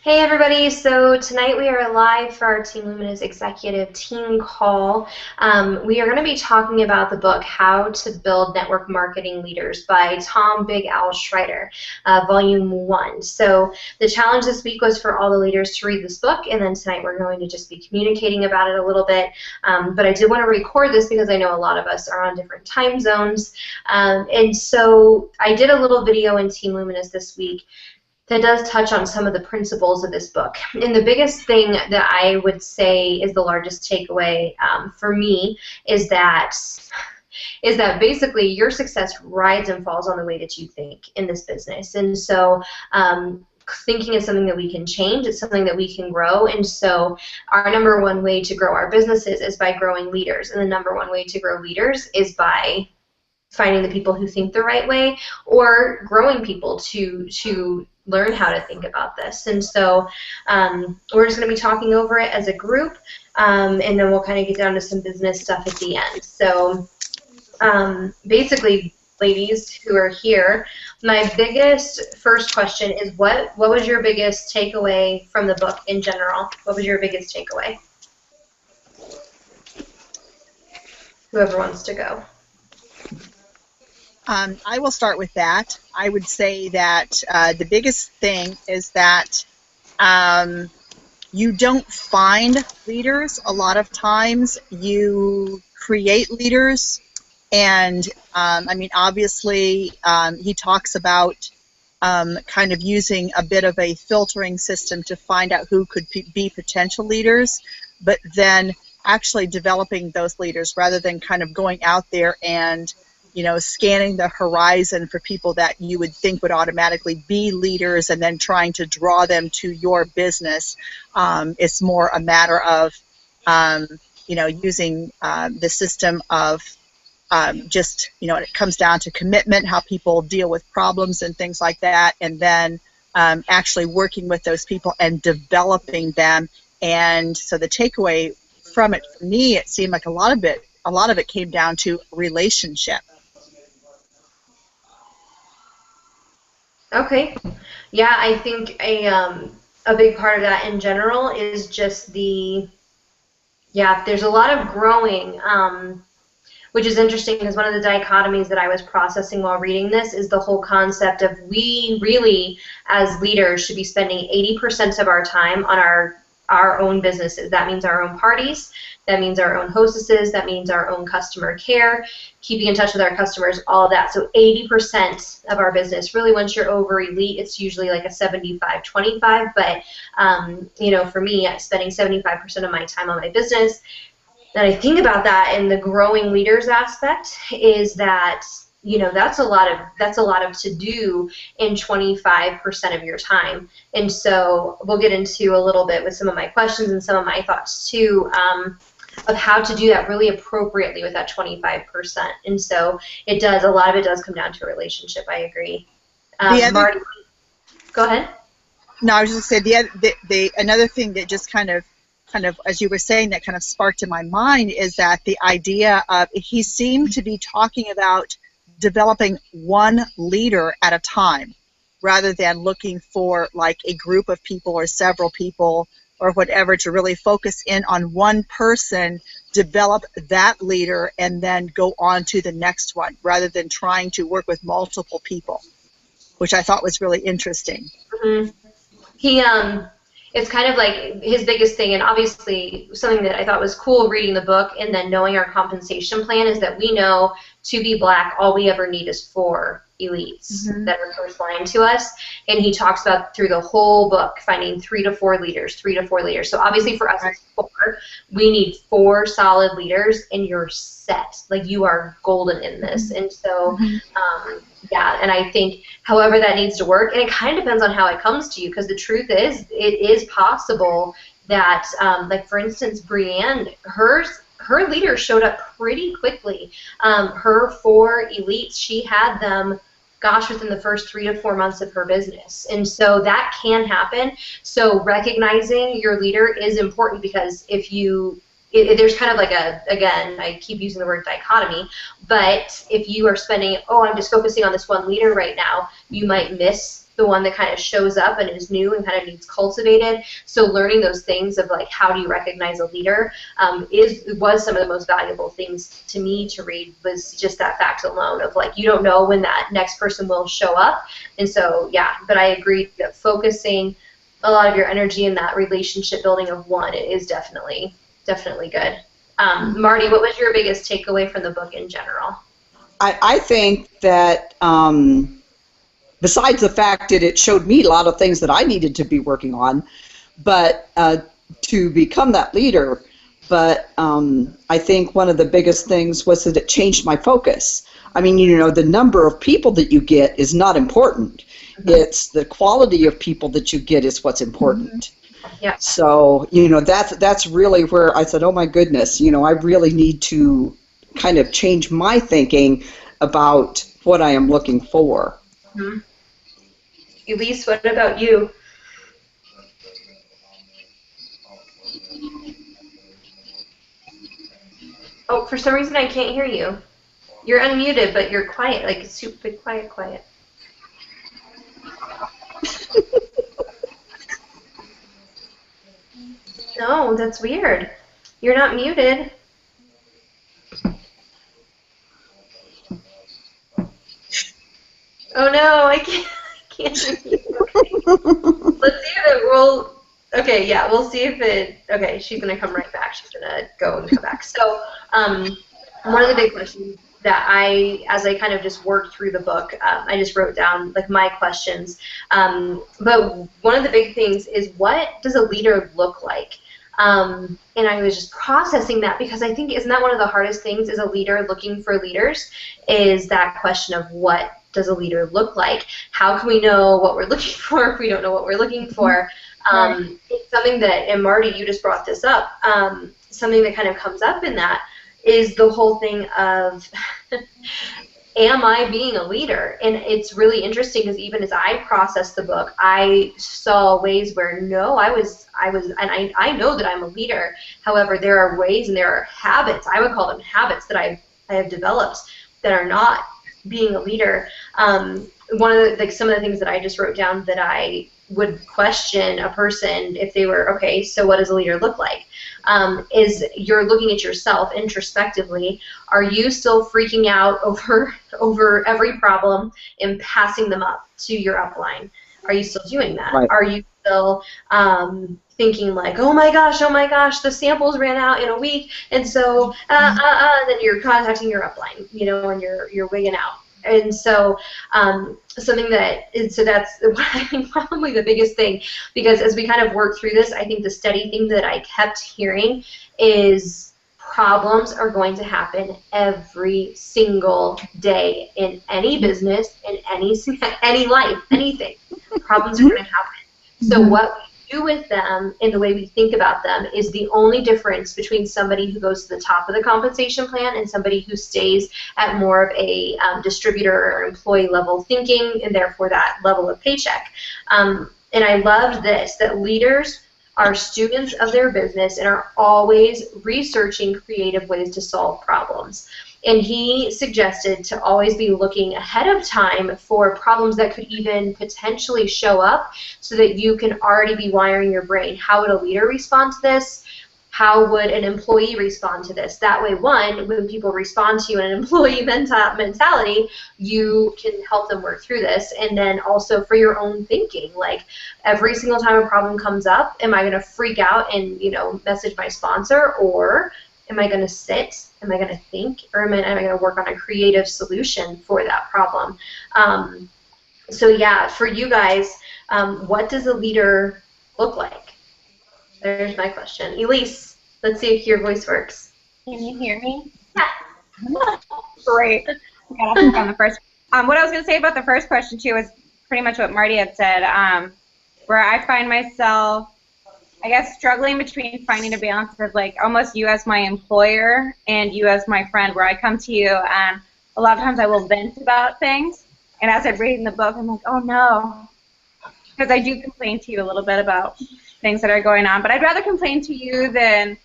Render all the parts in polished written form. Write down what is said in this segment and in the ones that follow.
Hey everybody, so tonight we are live for our Team Luminous Executive Team Call. We are going to be talking about the book, How to Build Network Marketing Leaders by Tom Big Al Schreider, Volume 1. So the challenge this week was for all the leaders to read this book, and then tonight we're going to just be communicating about it a little bit. But I did want to record this because I know a lot of us are on different time zones. And so I did a little video in Team Luminous this week that does touch on some of the principles of this book. And the biggest thing that I would say is the largest takeaway for me is that basically your success rides and falls on the way that you think in this business. And so thinking is something that we can change. It's something that we can grow. And so our number one way to grow our businesses is by growing leaders. And the number one way to grow leaders is by finding the people who think the right way, or growing people to learn how to think about this. And so we're just going to be talking over it as a group, and then we'll kind of get down to some business stuff at the end. So basically, ladies who are here, my biggest first question is what was your biggest takeaway from the book in general? What was your biggest takeaway? Whoever wants to go. I will start with that. I would say that the biggest thing is that you don't find leaders. A lot of times you create leaders, and I mean, obviously he talks about kind of using a bit of a filtering system to find out who could be potential leaders, but then actually developing those leaders rather than kind of going out there and scanning the horizon for people that you would think would automatically be leaders and then trying to draw them to your business. It's more a matter of, using the system of just, it comes down to commitment, how people deal with problems and things like that, and then actually working with those people and developing them. And so the takeaway from it, for me, it seemed like a lot of it came down to relationship. Okay. Yeah, I think a big part of that in general is just there's a lot of growing, which is interesting because one of the dichotomies that I was processing while reading this is the whole concept of we really, as leaders, should be spending 80% of our time on our own businesses. That means our own parties, that means our own hostesses, that means our own customer care, keeping in touch with our customers, all of that. So 80% of our business, really once you're over elite, it's usually like a 75-25, but for me, spending 75% of my time on my business, and I think about that in the growing leaders aspect is that that's a lot of to do in 25% of your time. And so we'll get into a little bit with some of my questions and some of my thoughts too of how to do that really appropriately with that 25%. And so a lot of it does come down to a relationship. I agree. Marty, go ahead. No, I was just going to say another thing that just kind of as you were saying that kind of sparked in my mind is that the idea of he seemed to be talking about developing one leader at a time rather than looking for like a group of people or several people or whatever to really focus in on one person, develop that leader, and then go on to the next one rather than trying to work with multiple people, which I thought was really interesting. Mm-hmm. It's kind of like his biggest thing, and obviously something that I thought was cool reading the book and then knowing our compensation plan is that we know to be black, all we ever need is 4 elites that are first line to us. And he talks about through the whole book finding 3 to 4 leaders, 3 to 4 leaders. So obviously for us it's 4. We need 4 solid leaders, and you're set. Like you are golden in this. And so and I think however that needs to work, and it kind of depends on how it comes to you, because the truth is it is possible that like for instance Brienne, her leaders showed up pretty quickly. Her 4 elites, she had them, within the first 3 to 4 months of her business. And so that can happen. So recognizing your leader is important, because there's kind of like again, I keep using the word dichotomy, but if you are spending, I'm just focusing on this one leader right now, you might miss the one that kind of shows up and is new and kind of needs cultivated. So learning those things of like how do you recognize a leader was some of the most valuable things to me to read, was just that fact alone of like you don't know when that next person will show up. And so yeah, but I agree that focusing a lot of your energy in that relationship building of one is definitely good. Marty, what was your biggest takeaway from the book in general? I think that besides the fact that it showed me a lot of things that I needed to be working on, but to become that leader, but I think one of the biggest things was that it changed my focus. I mean, you know, the number of people that you get is not important. Mm-hmm. It's the quality of people that you get is what's important. Mm-hmm. Yeah. So, you know, that's really where I said, oh my goodness, you know, I really need to kind of change my thinking about what I am looking for. Mm-hmm. Elise, what about you? Oh, for some reason I can't hear you. You're unmuted, but you're quiet, like super quiet. No, that's weird. You're not muted. Oh no, I can't hear you. Okay. Let's see if it will. Okay, yeah, we'll see if it. Okay, she's gonna come right back. She's gonna go and come back. So, one of the big questions that as I kind of just worked through the book, I just wrote down like my questions. But one of the big things is, what does a leader look like? And I was just processing that, because I think, isn't that one of the hardest things as a leader looking for leaders, is that question of what does a leader look like? How can we know what we're looking for if we don't know what we're looking for? It's something that, and Marty, you just brought this up, something that kind of comes up in that is the whole thing of am I being a leader? And it's really interesting, because even as I processed the book, I saw ways where no, I was, and I know that I'm a leader. However, there are ways and there are habits, I would call them habits, that I have developed that are not being a leader. One of the, like, some of the things that I just wrote down that I would question a person if they were, okay, so what does a leader look like? Is you're looking at yourself introspectively. Are you still freaking out over every problem and passing them up to your upline? Are you still doing that? Right. Are you still thinking like, oh my gosh, the samples ran out in a week, and so then you're contacting your upline, you know, and you're wigging out. And so something that, so that's I think probably the biggest thing, because as we kind of work through this, I think the steady thing that I kept hearing is problems are going to happen every single day in any business, in any life, anything. Problems are going to happen. So what we do with them and the way we think about them is the only difference between somebody who goes to the top of the compensation plan and somebody who stays at more of a distributor or employee level thinking, and therefore that level of paycheck. And I loved this, that leaders are students of their business and are always researching creative ways to solve problems. And he suggested to always be looking ahead of time for problems that could even potentially show up, so that you can already be wiring your brain. How would a leader respond to this? How would an employee respond to this? That way, one, when people respond to you in an employee mentality, you can help them work through this. And then also for your own thinking, like every single time a problem comes up, am I going to freak out and, you know, message my sponsor, or am I going to sit? Am I going to think? Or am I going to work on a creative solution for that problem? So yeah, for you guys, what does a leader look like? There's my question. Elise, let's see if your voice works. Can you hear me? Yeah. Great. I got off on the first. What I was going to say about the first question, too, is pretty much what Marty had said, where I find myself, I guess, struggling between finding a balance of, like, almost you as my employer and you as my friend, where I come to you and a lot of times I will vent about things, and as I'm reading the book, I'm like, oh, no, because I do complain to you a little bit about things that are going on, but I'd rather complain to you than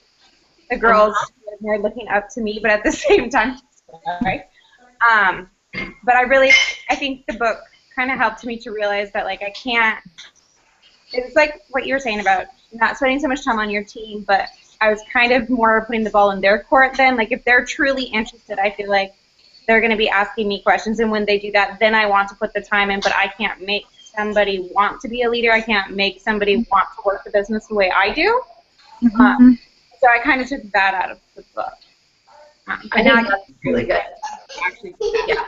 the girls who are looking up to me, but at the same time, right? But I think the book kind of helped me to realize that, like, I can't, it's like what you were saying about not spending so much time on your team, but I was kind of more putting the ball in their court then. Like, if they're truly interested, I feel like they're going to be asking me questions, and when they do that, then I want to put the time in, but I can't make somebody want to be a leader. I can't make somebody want to work the business the way I do. So I kind of took that out of the book. I think that's really good. Actually, Yeah.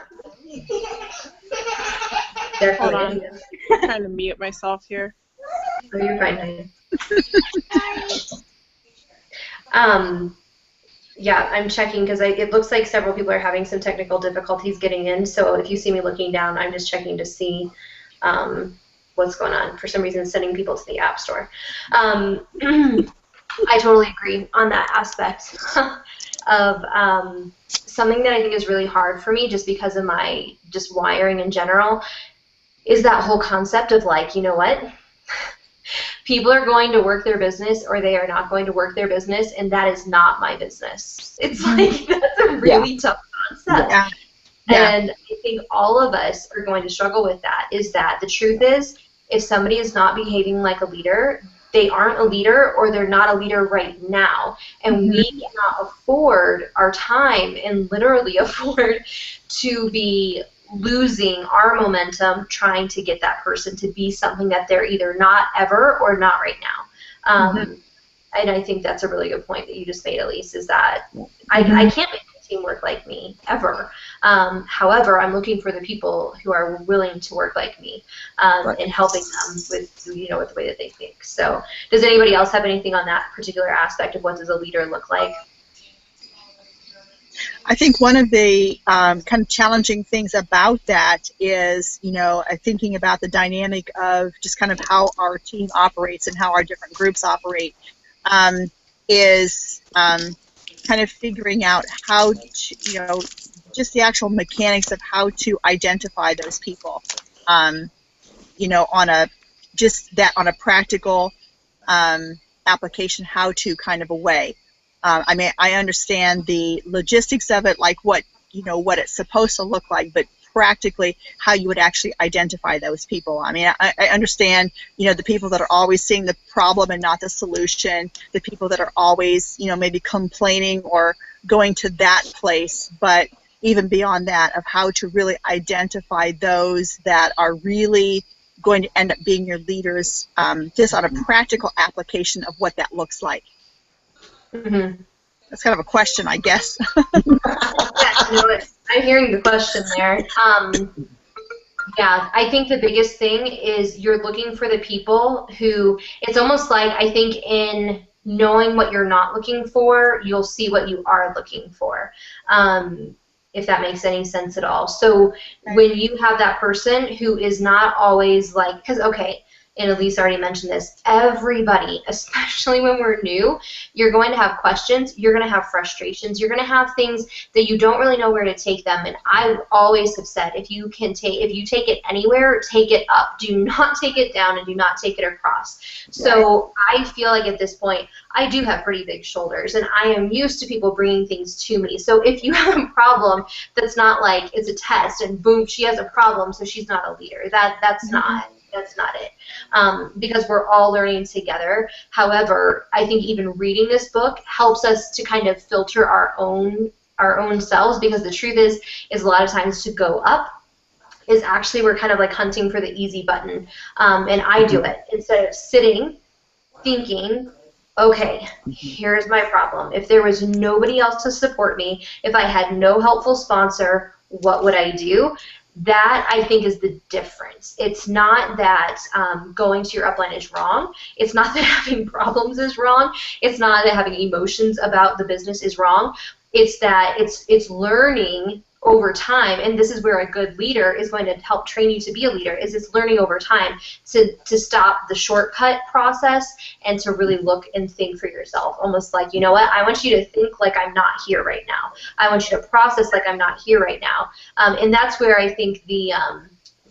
Hold on. Definitely. I'm trying to mute myself here. Oh, you're fine. Yeah, I'm checking because it looks like several people are having some technical difficulties getting in. So if you see me looking down, I'm just checking to see what's going on. For some reason, sending people to the App Store. I totally agree on that aspect of something that I think is really hard for me just because of my just wiring in general is that whole concept of, like, you know what? People are going to work their business or they are not going to work their business, and that is not my business. It's like, that's a really tough concept. Yeah. And I think all of us are going to struggle with that, is that the truth is, if somebody is not behaving like a leader, they aren't a leader or they're not a leader right now. And we cannot afford our time and literally afford to be losing our momentum trying to get that person to be something that they're either not ever or not right now. And I think that's a really good point that you just made, Elise, is that I can't make my team work like me ever. However, I'm looking for the people who are willing to work like me and helping them with, you know, with the way that they think. So does anybody else have anything on that particular aspect of what does a leader look like? I think one of the kind of challenging things about that is, you know, thinking about the dynamic of just kind of how our team operates and how our different groups operate, is kind of figuring out how to, you know, just the actual mechanics of how to identify those people, you know, on a practical application, how to kind of a way. I mean, I understand the logistics of it, like what it's supposed to look like, but practically how you would actually identify those people. I mean, I understand, you know, the people that are always seeing the problem and not the solution, the people that are always, you know, maybe complaining or going to that place, but even beyond that, of how to really identify those that are really going to end up being your leaders, just on a practical application of what that looks like. That's kind of a question, I guess. Yeah, you know what? I'm hearing the question there. Yeah, I think the biggest thing is you're looking for the people who, it's almost like, I think in knowing what you're not looking for, you'll see what you are looking for, if that makes any sense at all. So when you have that person who is not always like, because, okay, and Elise already mentioned this, everybody, especially when we're new, you're going to have questions, you're going to have frustrations, you're going to have things that you don't really know where to take them. And I always have said, if you take it anywhere, take it up. Do not take it down and do not take it across. So I feel like at this point, I do have pretty big shoulders, and I am used to people bringing things to me. So if you have a problem that's not like it's a test and boom, she has a problem, so she's not a leader. That's not it, because we're all learning together. However, I think even reading this book helps us to kind of filter our own selves, because the truth is a lot of times to go up is actually we're kind of like hunting for the easy button, and I do it instead of sitting, thinking, okay, here's my problem. If there was nobody else to support me, if I had no helpful sponsor, what would I do? That, I think, is the difference. It's not that going to your upline is wrong. It's not that having problems is wrong. It's not that having emotions about the business is wrong. It's that it's learning over time, and this is where a good leader is going to help train you to be a leader, is it's learning over time to stop the shortcut process and to really look and think for yourself, almost like, you know what, I want you to think like I'm not here right now. I want you to process like I'm not here right now. And that's where I think the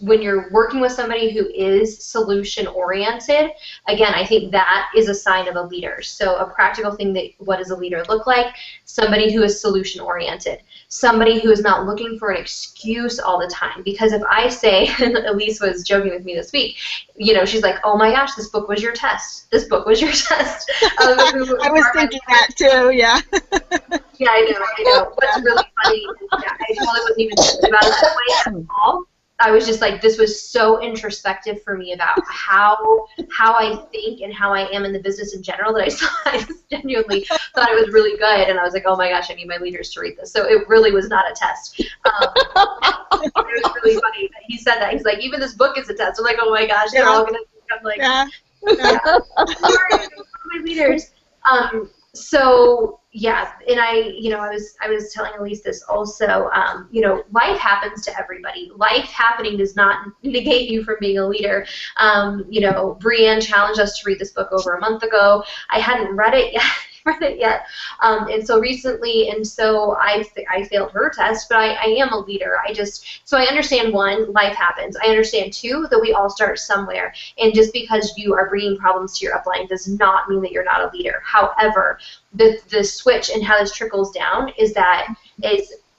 when you're working with somebody who is solution-oriented, again, I think that is a sign of a leader. So a practical thing that what does a leader look like? Somebody who is solution-oriented. Somebody who is not looking for an excuse all the time. Because if I say, and Elise was joking with me this week, you know, she's like, oh my gosh, this book was your test. This book was your test. I was thinking that too, yeah. Yeah, I know. What's really funny is I totally wasn't even thinking about it that way at all. I was just like, this was so introspective for me about how I think and how I am in the business in general that I just genuinely thought it was really good, and I was like, oh my gosh, I need my leaders to read this. So it really was not a test. It was really funny that he said that. He's like, even this book is a test. I'm like, oh my gosh, they're all gonna think I'm like, yeah. My leaders. So yeah, and I was telling Elise this also. Life happens to everybody. Life happening does not negate you from being a leader. Brienne challenged us to read this book over a month ago. I hadn't read it yet. And so recently, and so I failed her test, but I am a leader. So I understand, one, life happens. I understand, two, that we all start somewhere. And just because you are bringing problems to your upline does not mean that you're not a leader. However, the switch and how this trickles down is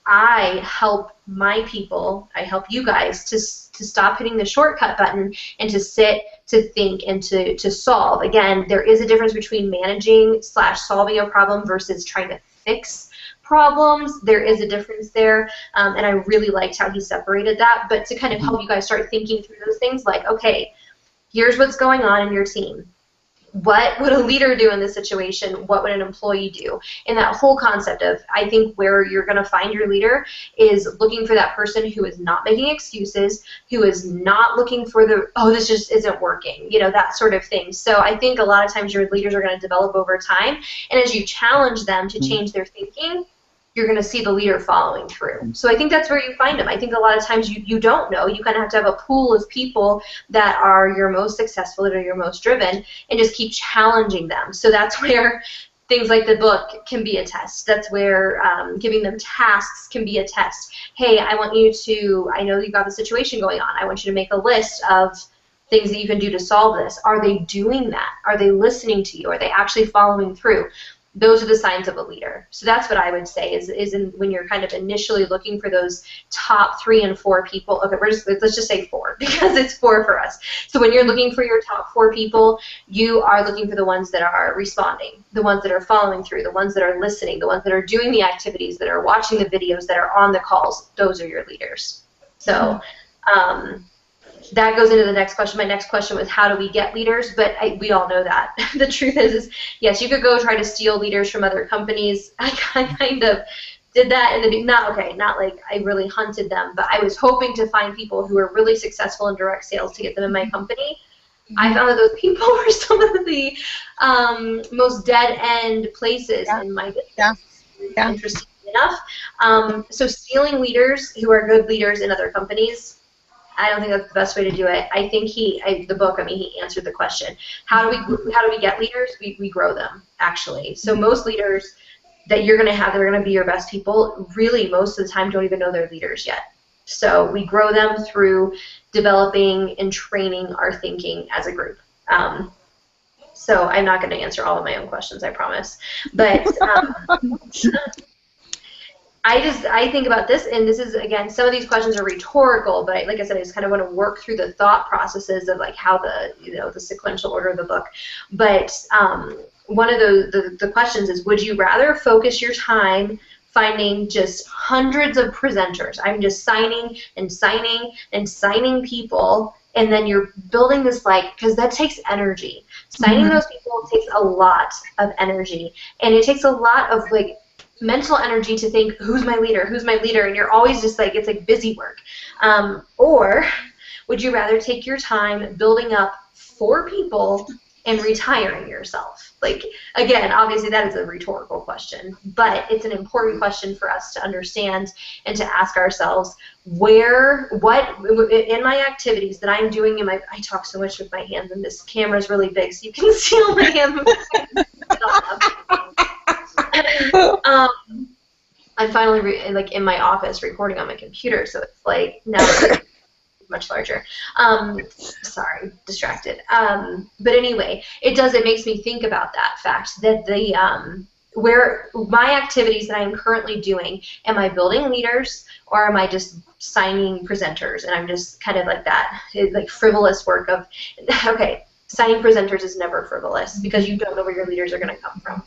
I help my people, I help you guys to stop hitting the shortcut button and to sit, to think, and to solve. Again, there is a difference between managing / solving a problem versus trying to fix problems. There is a difference there, and I really liked how he separated that. But to kind of help you guys start thinking through those things, like, okay, here's what's going on in your team. What would a leader do in this situation? What would an employee do? And that whole concept of, I think where you're going to find your leader is looking for that person who is not making excuses, who is not looking for this just isn't working, that sort of thing. So I think a lot of times your leaders are going to develop over time, and as you challenge them to change their thinking, you're going to see the leader following through. So I think that's where you find them. I think a lot of times you don't know. You kind of have to have a pool of people that are your most successful, that are your most driven, and just keep challenging them. So that's where things like the book can be a test. That's where giving them tasks can be a test. Hey, I know you've got the situation going on. I want you to make a list of things that you can do to solve this. Are they doing that? Are they listening to you? Are they actually following through? Those are the signs of a leader. So that's what I would say is when you're kind of initially looking for those top 3 and 4 people. Okay, let's just say 4 because it's 4 for us. So when you're looking for your top 4 people, you are looking for the ones that are responding, the ones that are following through, the ones that are listening, the ones that are doing the activities, that are watching the videos, that are on the calls. Those are your leaders. So that goes into the next question. My next question was, how do we get leaders? But we all know that. The truth is, yes, you could go try to steal leaders from other companies. I kind of did that in the not like I really hunted them, but I was hoping to find people who were really successful in direct sales to get them in my company. I found that those people were some of the most dead-end places in my business. Yeah. Interesting enough. So stealing leaders who are good leaders in other companies, I don't think that's the best way to do it. I think he answered the question. How do we get leaders? We grow them, actually. So most leaders that you're going to have that are going to be your best people, really most of the time don't even know they're leaders yet. So we grow them through developing and training our thinking as a group. So I'm not going to answer all of my own questions, I promise. But I think about this, and this is, again, some of these questions are rhetorical, but like I said, I just kind of want to work through the thought processes of like how the sequential order of the book. But one of the questions is, would you rather focus your time finding just hundreds of presenters? I'm just signing and signing and signing people, and then you're building this, because that takes energy. Signing those people takes a lot of energy, and it takes a lot of mental energy to think, who's my leader, and you're always just it's like busy work. Or would you rather take your time building up 4 people and retiring yourself? Again, obviously that is a rhetorical question, but it's an important question for us to understand and to ask ourselves, what in my activities that I'm doing I talk so much with my hands, and this camera is really big so you can see all my hands. I'm finally in my office recording on my computer, so it's now much larger. Sorry, distracted. But anyway, it makes me think about that fact that where my activities that I'm currently doing, am I building leaders or am I just signing presenters? And I'm just kind of like that, like frivolous work of, okay, signing presenters is never frivolous because you don't know where your leaders are going to come from.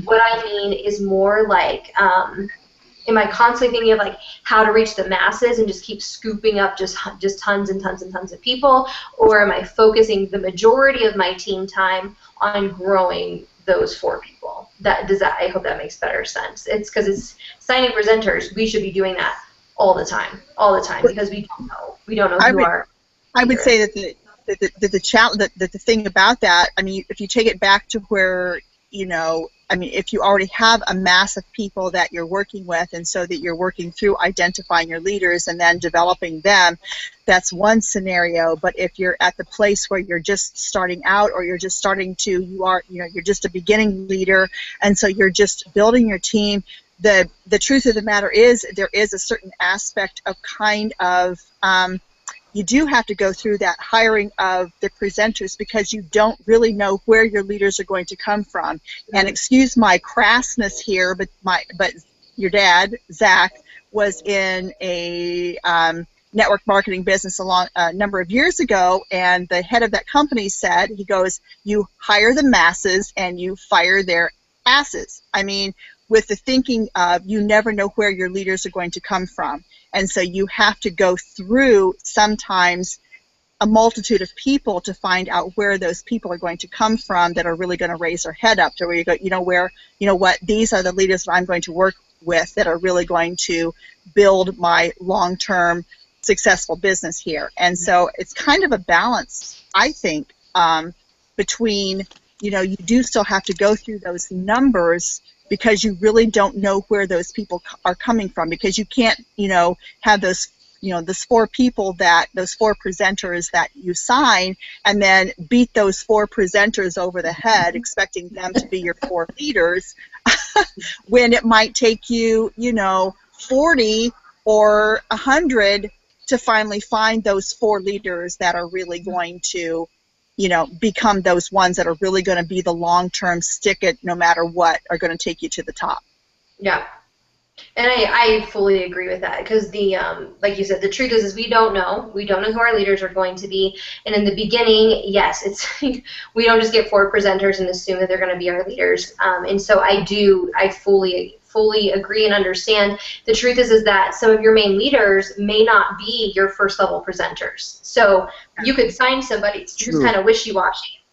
What I mean is more like, am I constantly thinking of like how to reach the masses and just keep scooping up just tons and tons and tons of people, or am I focusing the majority of my team time on growing those 4 people? I hope that makes better sense. It's because it's signing presenters. We should be doing that all the time, because we don't know who our. I would say that the thing about that, I mean, if you take it back to where, you know, I mean, if you already have a mass of people that you're working with, and so that you're working through identifying your leaders and then developing them, that's one scenario. But if you're at the place where you're just starting out, or you're just starting to, you're just a beginning leader, and so you're just building your team, the truth of the matter is there is a certain aspect of kind of, you do have to go through that hiring of the presenters because you don't really know where your leaders are going to come from. And excuse my crassness here, but your dad, Zach, was in a network marketing business a number of years ago, and the head of that company said, he goes, you hire the masses and you fire their asses. I mean, with the thinking of you never know where your leaders are going to come from. And so you have to go through sometimes a multitude of people to find out where those people are going to come from that are really going to raise their head up to where you go, these are the leaders that I'm going to work with that are really going to build my long-term successful business here. And so it's kind of a balance, I think, between, you do still have to go through those numbers because you really don't know where those people are coming from, because you can't, have those, those 4 people those 4 presenters that you sign and then beat those 4 presenters over the head expecting them to be your 4 leaders when it might take you, 40 or 100 to finally find those 4 leaders that are really going to become those ones that are really going to be the long-term stick it no matter what, are going to take you to the top. Yeah. And I fully agree with that because like you said, the truth is we don't know. We don't know who our leaders are going to be. And in the beginning, yes, it's we don't just get 4 presenters and assume that they're going to be our leaders. And so I fully agree and understand. The truth is that some of your main leaders may not be your first level presenters. So you could sign somebody who's kind of wishy-washy,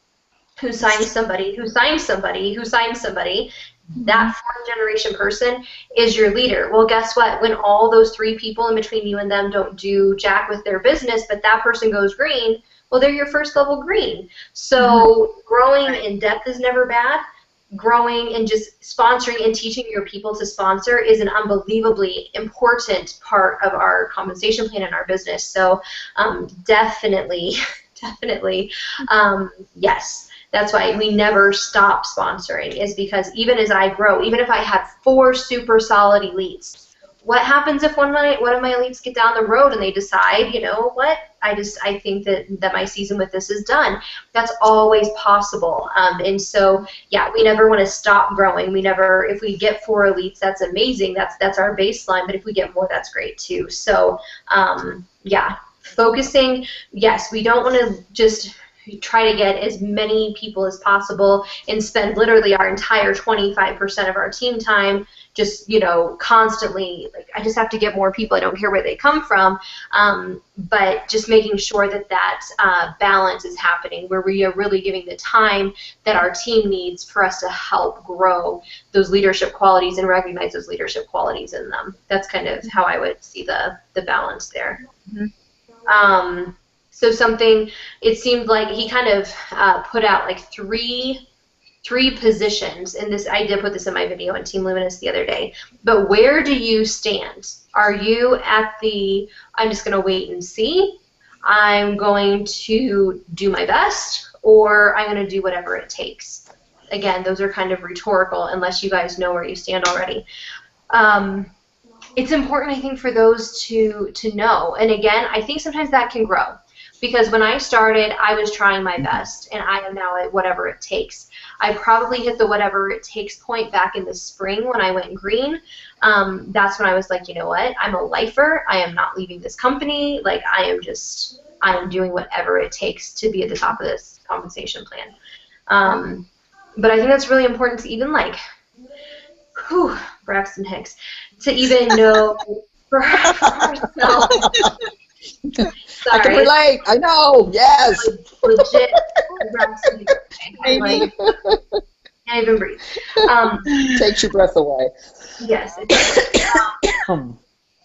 who signs somebody, who signs somebody, who signs somebody. That 4th generation person is your leader. Well, guess what? When all those 3 people in between you and them don't do jack with their business, but that person goes green, well, they're your first level green. So growing in depth is never bad. Growing and just sponsoring and teaching your people to sponsor is an unbelievably important part of our compensation plan in our business. So definitely, yes. That's why we never stop sponsoring, is because even as I grow, even if I have 4 super solid elites, what happens if one of my elites get down the road and they decide, you know what, I think that my season with this is done. That's always possible. And so, yeah, we never want to stop growing. If we get 4 elites, that's amazing. That's our baseline. But if we get more, that's great too. So, yeah, focusing, yes, we don't want to just try to get as many people as possible and spend literally our entire 25% of our team time just, constantly, like, I just have to get more people. I don't care where they come from. But just making sure that balance is happening, where we are really giving the time that our team needs for us to help grow those leadership qualities and recognize those leadership qualities in them. That's kind of how I would see the balance there. Mm-hmm. So it seemed like he kind of put out like three positions, and I did put this in my video on Team Luminous the other day, but where do you stand? Are you at I'm just going to wait and see, I'm going to do my best, or I'm going to do whatever it takes? Again, those are kind of rhetorical unless you guys know where you stand already. it's important, I think, for those to know. And again, I think sometimes that can grow. Because when I started, I was trying my best, and I am now at whatever it takes. I probably hit the whatever it takes point back in the spring when I went green. That's when I was like, you know what? I'm a lifer. I am not leaving this company. Like, I am doing whatever it takes to be at the top of this compensation plan. But I think that's really important to even, like, Braxton Hicks, to even know for ourselves. I can relate. I know. Yes. Legit. Like, can't even breathe. Takes your breath away. Yes. It does.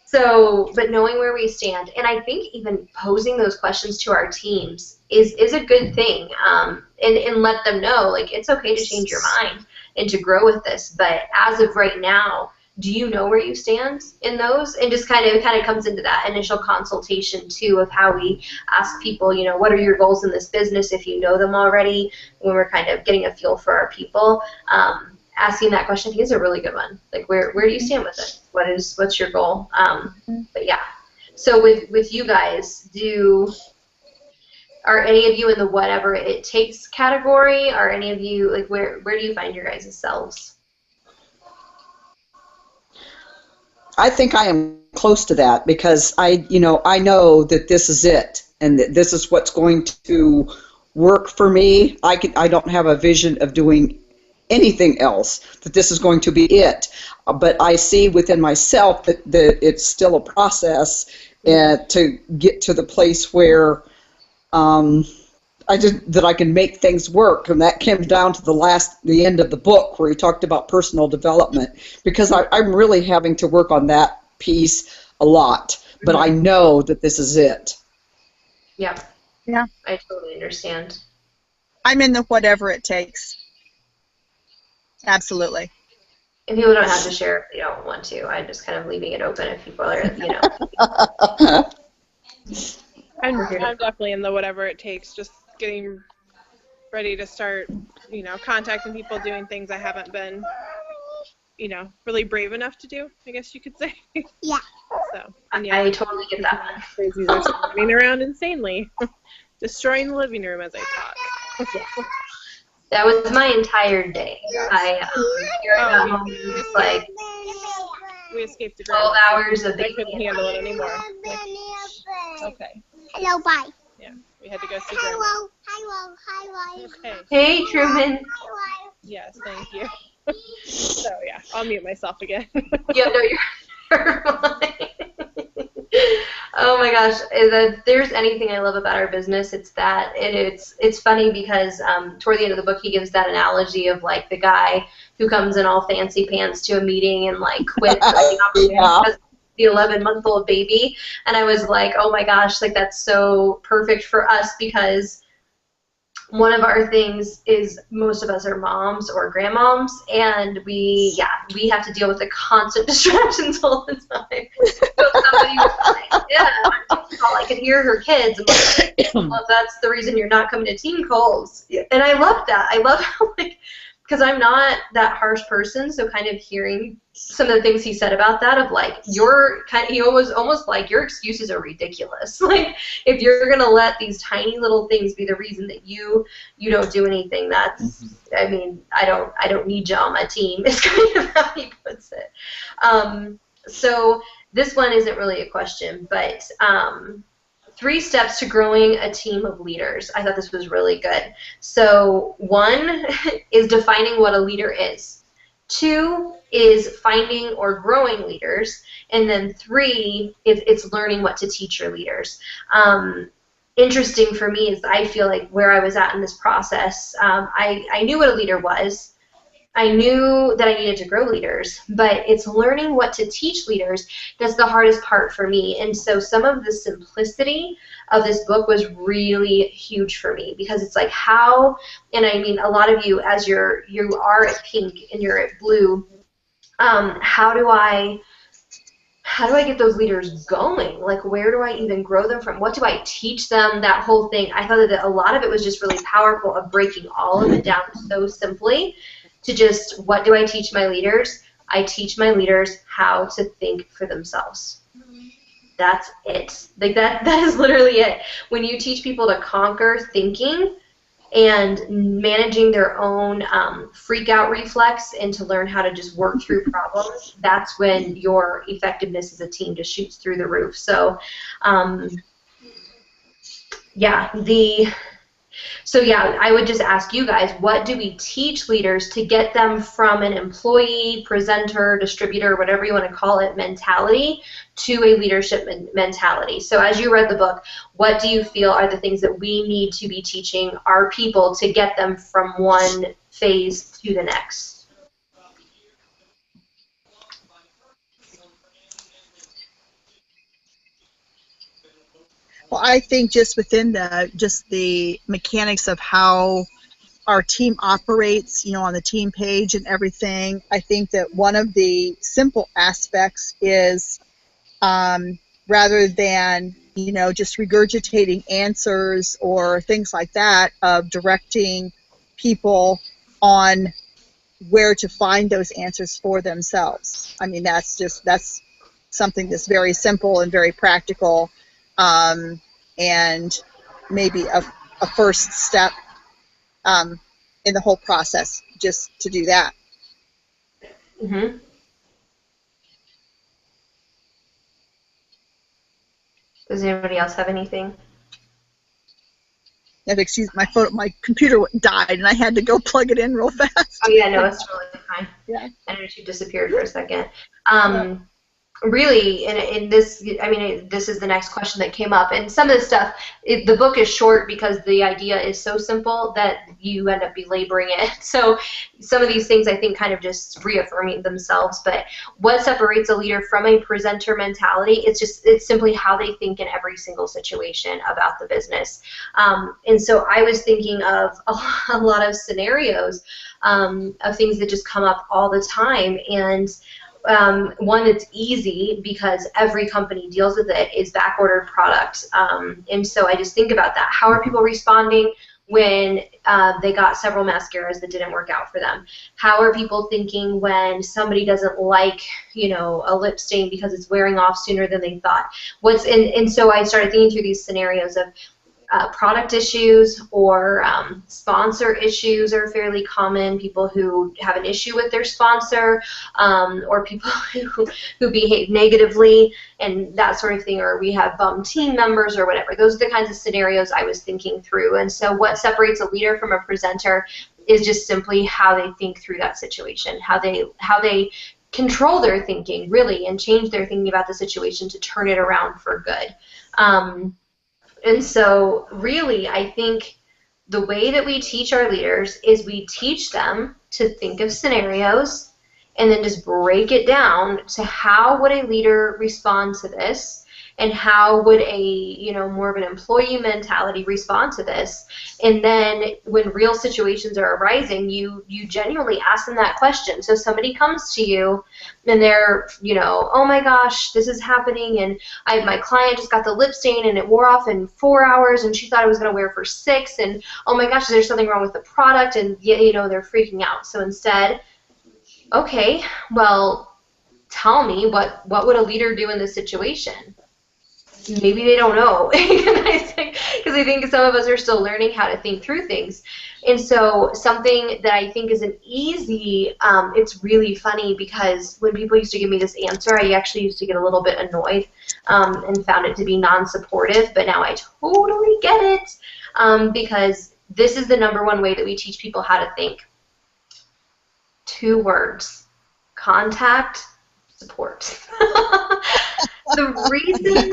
So, but knowing where we stand, and I think even posing those questions to our teams is a good thing, and let them know, like, it's okay to change your mind and to grow with this. But as of right now, do you know where you stand in those? And just kind of comes into that initial consultation too, of how we ask people, you know, what are your goals in this business if you know them already, when we're kind of getting a feel for our people. Asking that question, I think, is a really good one. Like, where do you stand with it? What's your goal? But yeah. So with you guys, are any of you in the whatever it takes category? Are any of you, like, where do you find your guys' selves? I think I am close to that, because I know that this is it, and that this is what's going to work for me. I don't have a vision of doing anything else, that this is going to be it. But I see within myself that it's still a process to get to the place where that I can make things work, and that came down to the end of the book where he talked about personal development, because I'm really having to work on that piece a lot, but I know that this is it. Yeah. Yeah. I totally understand. I'm in the whatever it takes. Absolutely. And people don't have to share if they don't want to. I'm just kind of leaving it open if people are, you know. I'm definitely in the whatever it takes, just getting ready to start, you know, contacting people, doing things I haven't been, you know, really brave enough to do, I guess you could say. Yeah. So, and yeah, I totally get that. Crazies are running around insanely, destroying the living room as I talk. That was my entire day. Here I got home, just like we escaped the 12 hours of I baby. couldn't handle it anymore. Like, okay. Hello, bye. Yeah, we had to go see Grandma. Hello. Okay. Hey, Truman. Yes, thank you. So yeah, I'll mute myself again. Yeah, no, you're fine. Oh my gosh, if there's anything I love about our business, it's that. And it's funny because toward the end of the book, he gives that analogy of, like, the guy who comes in all fancy pants to a meeting and, like, quits because of the 11-month-old baby. And I was like, oh my gosh, like, that's so perfect for us, because one of our things is most of us are moms or grandmoms, and we have to deal with the constant distractions all the time. So somebody was like, yeah, I could hear her kids. I'm like, well, that's the reason you're not coming to team calls. And I love that. I love how, like, because I'm not that harsh person, so kind of hearing some of the things he said about that, of, like, he was almost like, your excuses are ridiculous. Like, if you're gonna let these tiny little things be the reason that you don't do anything, that's, I mean, I don't need you on my team, is kind of how he puts it. So this one isn't really a question, but 3 steps to growing a team of leaders. I thought this was really good. So 1 is defining what a leader is. 2 is finding or growing leaders. And then 3 is it's learning what to teach your leaders. Interesting for me is, I feel like where I was at in this process, I knew what a leader was. I knew that I needed to grow leaders, but it's learning what to teach leaders that's the hardest part for me. And so some of the simplicity of this book was really huge for me, because it's like, how, and I mean, a lot of you, as you are at pink and you're at blue, how do I get those leaders going? Like, where do I even grow them from? What do I teach them? That whole thing. I thought that a lot of it was just really powerful, of breaking all of it down so simply to just, what do I teach my leaders? I teach my leaders how to think for themselves. That's it. Like that is literally it. When you teach people to conquer thinking and managing their own freak out reflex and to learn how to just work through problems, that's when your effectiveness as a team just shoots through the roof. So yeah, I would just ask you guys, what do we teach leaders to get them from an employee, presenter, distributor, whatever you want to call it, mentality to a leadership mentality? So as you read the book, what do you feel are the things that we need to be teaching our people to get them from one phase to the next? Well, I think just within the mechanics of how our team operates, on the team page and everything, I think that one of the simple aspects is rather than, just regurgitating answers or things like that, of directing people on where to find those answers for themselves. I mean, that's something that's very simple and very practical, and maybe a first step in the whole process, just to do that. Mm-hmm. Does anybody else have anything? Excuse my computer died, and I had to go plug it in real fast. Oh yeah, no, it's totally fine. Yeah. I know she disappeared for a second. Really, and this, this is the next question that came up. And some of this stuff, the book is short because the idea is so simple that you end up belaboring it. So some of these things I think kind of just reaffirming themselves. But what separates a leader from a presenter mentality? It's simply how they think in every single situation about the business. And so I was thinking of a lot of scenarios of things that just come up all the time. And one that's easy because every company deals with it is back-ordered product. And so I just think about that. How are people responding when they got several mascaras that didn't work out for them? How are people thinking when somebody doesn't like, a lip stain because it's wearing off sooner than they thought? And so I started thinking through these scenarios of product issues or sponsor issues are fairly common. People who have an issue with their sponsor, or people who behave negatively and that sort of thing, or we have bum team members or whatever. Those are the kinds of scenarios I was thinking through. And so what separates a leader from a presenter is just simply how they think through that situation, how they control their thinking, really, and change their thinking about the situation to turn it around for good. And so really, I think the way that we teach our leaders is we teach them to think of scenarios and then just break it down to how would a leader respond to this, and how would a more of an employee mentality respond to this. And then when real situations are arising, you genuinely ask them that question. So somebody comes to you and they're, oh my gosh, this is happening, and my client just got the lip stain and it wore off in 4 hours and she thought it was going to wear for 6, and oh my gosh, is there something wrong with the product? And they're freaking out. So instead, okay, well, tell me, what would a leader do in this situation? Maybe they don't know, because I think some of us are still learning how to think through things. And so something that I think is an easy, it's really funny because when people used to give me this answer, I actually used to get a little bit annoyed and found it to be non-supportive, but now I totally get it, because this is the #1 way that we teach people how to think. 2 words: contact, support. The reason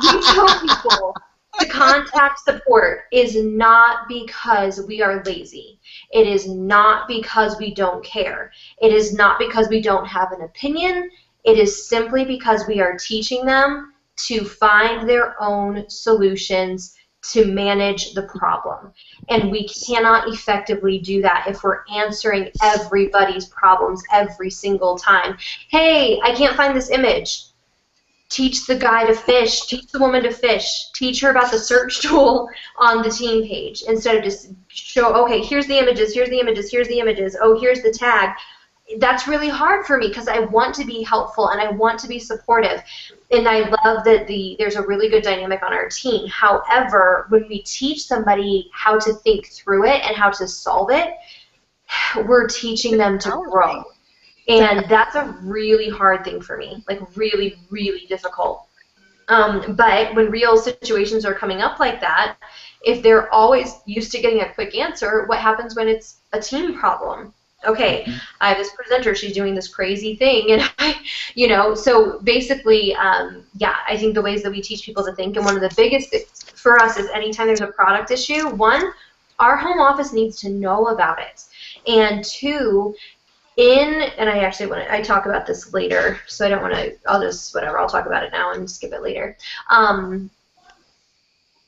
we tell people to contact support is not because we are lazy. It is not because we don't care. It is not because we don't have an opinion. It is simply because we are teaching them to find their own solutions to manage the problem. And we cannot effectively do that if we're answering everybody's problems every single time. Hey, I can't find this image. Teach the guy to fish. Teach the woman to fish. Teach her about the search tool on the team page instead of just show, okay, here's the images, here's the images, here's the images, oh, here's the tag. that's really hard for me because I want to be helpful and I want to be supportive. And I love that there's a really good dynamic on our team. However, when we teach somebody how to think through it and how to solve it, we're teaching them to grow. And that's a really hard thing for me, like really, really difficult. But when real situations are coming up like that, if they're always used to getting a quick answer, what happens when it's a team problem? Okay, I have this presenter, she's doing this crazy thing, and so basically, yeah, I think the ways that we teach people to think, and one of the biggest things for us is anytime there's a product issue, one, our home office needs to know about it, and two, and I talk about this later, so I don't want to, I'll talk about it now and skip it later.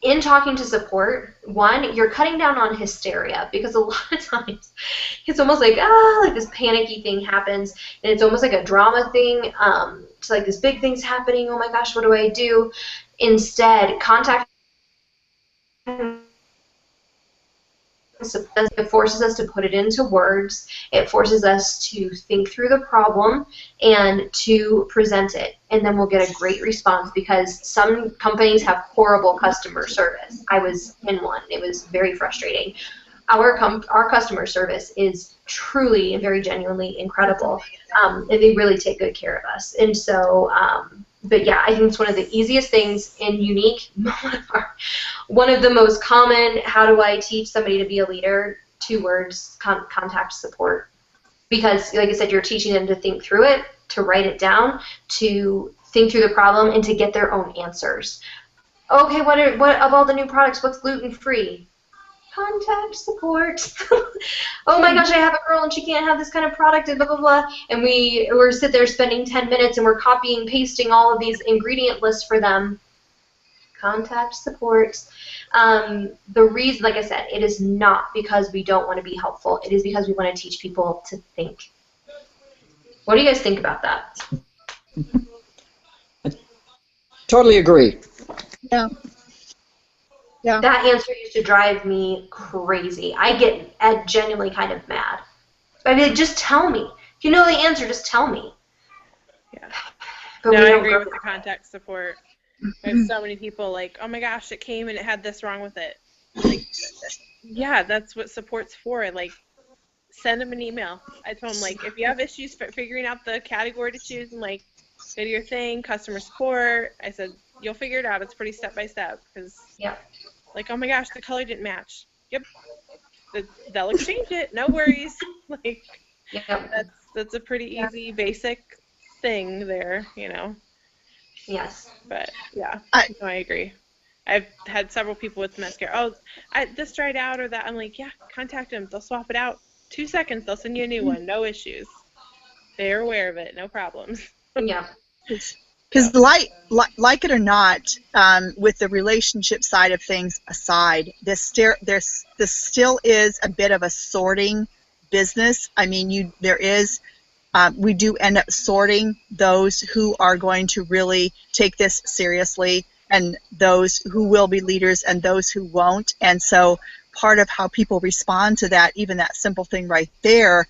In talking to support, one, you're cutting down on hysteria, because a lot of times it's almost like, like this panicky thing happens, and it's almost like a drama thing. It's like this big thing's happening, oh my gosh, what do I do? Instead, contact. It forces us to put it into words. It forces us to think through the problem and to present it. And then we'll get a great response, because some companies have horrible customer service. I was in one. It was very frustrating. Our customer service is truly and very genuinely incredible, and they really take good care of us. And so, but yeah, I think it's one of the easiest things and unique. One of the most common, how do I teach somebody to be a leader? 2 words, contact support. Because, like I said, you're teaching them to think through it, to write it down, to think through the problem, and to get their own answers. Okay, what of all the new products, what's gluten-free? Contact support. Oh my gosh, I have a girl and she can't have this kind of product, and blah, blah, blah. And we're sit there spending 10 minutes and we're copying, pasting all of these ingredient lists for them. Contact support. The reason, like I said, it is not because we don't want to be helpful. It is because we want to teach people to think. What do you guys think about that? I totally agree. Yeah. Yeah. That answer used to drive me crazy. I get genuinely kind of mad. I'd be like, just tell me. If you know the answer, just tell me. Yeah. But no, I agree with the contact support. There's so many people like, oh my gosh, it came and it had this wrong with it. Like, yeah, that's what support's for. Like, send them an email. I told them, like, if you have issues figuring out the category to choose, and like, go to your thing, customer support. I said, you'll figure it out. It's pretty step by step. Because, yeah. Like, oh my gosh, the color didn't match. Yep. They'll exchange it. No worries. Like, yep. That's a pretty easy, basic thing there, Yes. But, yeah, I agree. I've had several people with mascara. Oh, this dried out or that. I'm like, yeah, contact them. They'll swap it out. 2 seconds. They'll send you a new one. No issues. They're aware of it. No problems. Yeah. Because like it or not, with the relationship side of things aside, this still is a bit of a sorting business. I mean, we do end up sorting those who are going to really take this seriously, and those who will be leaders and those who won't. And so part of how people respond to that, even that simple thing right there,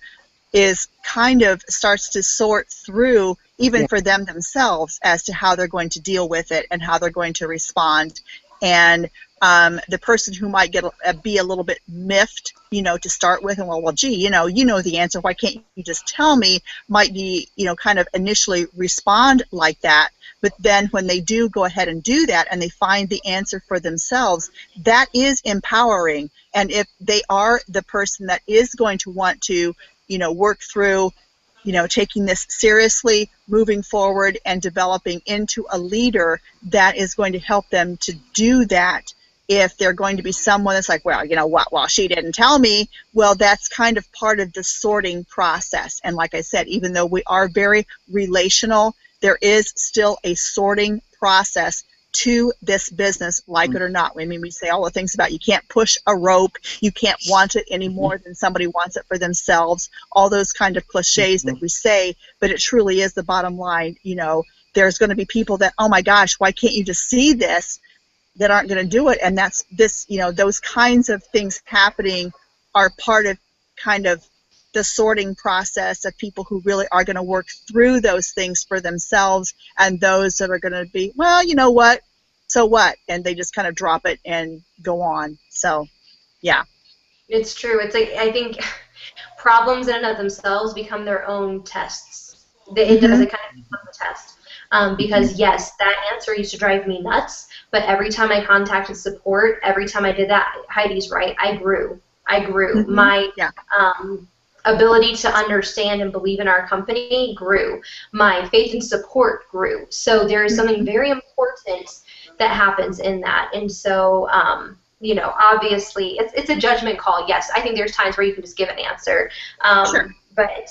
is kind of starts to sort through, even for them themselves, as to how they're going to deal with it and how they're going to respond. And the person who might be a little bit miffed, to start with, and well, gee, you know the answer, why can't you just tell me, might be, kind of initially respond like that. But then when they do go ahead and do that and they find the answer for themselves, that is empowering. And if they are the person that is going to want to, work through, taking this seriously, moving forward, and developing into a leader that is going to help them to do that. If they're going to be someone that's like, well, you know what, well, she didn't tell me, well, that's kind of part of the sorting process. And like I said, even though we are very relational, there is still a sorting process to this business, like it or not. I mean, we say all the things about you can't push a rope, you can't want it any more than somebody wants it for themselves, all those kind of cliches that we say, but it truly is the bottom line. There's going to be people that, oh my gosh, why can't you just see this, that aren't going to do it. And that's this, those kinds of things happening are part of kind of the sorting process of people who really are going to work through those things for themselves, and those that are going to be, well, you know what, so what, and they just kind of drop it and go on. So yeah, it's true. It's like, I think problems in and of themselves become their own tests. It does, it kind of become a test. Because yes, that answer used to drive me nuts, but every time I contacted support, every time I did that, Heidi's right, I grew. My ability to understand and believe in our company grew. My faith and support grew. So there is something very important that happens in that. And so, you know, obviously, it's a judgment call. Yes, I think there's times where you can just give an answer. Sure. But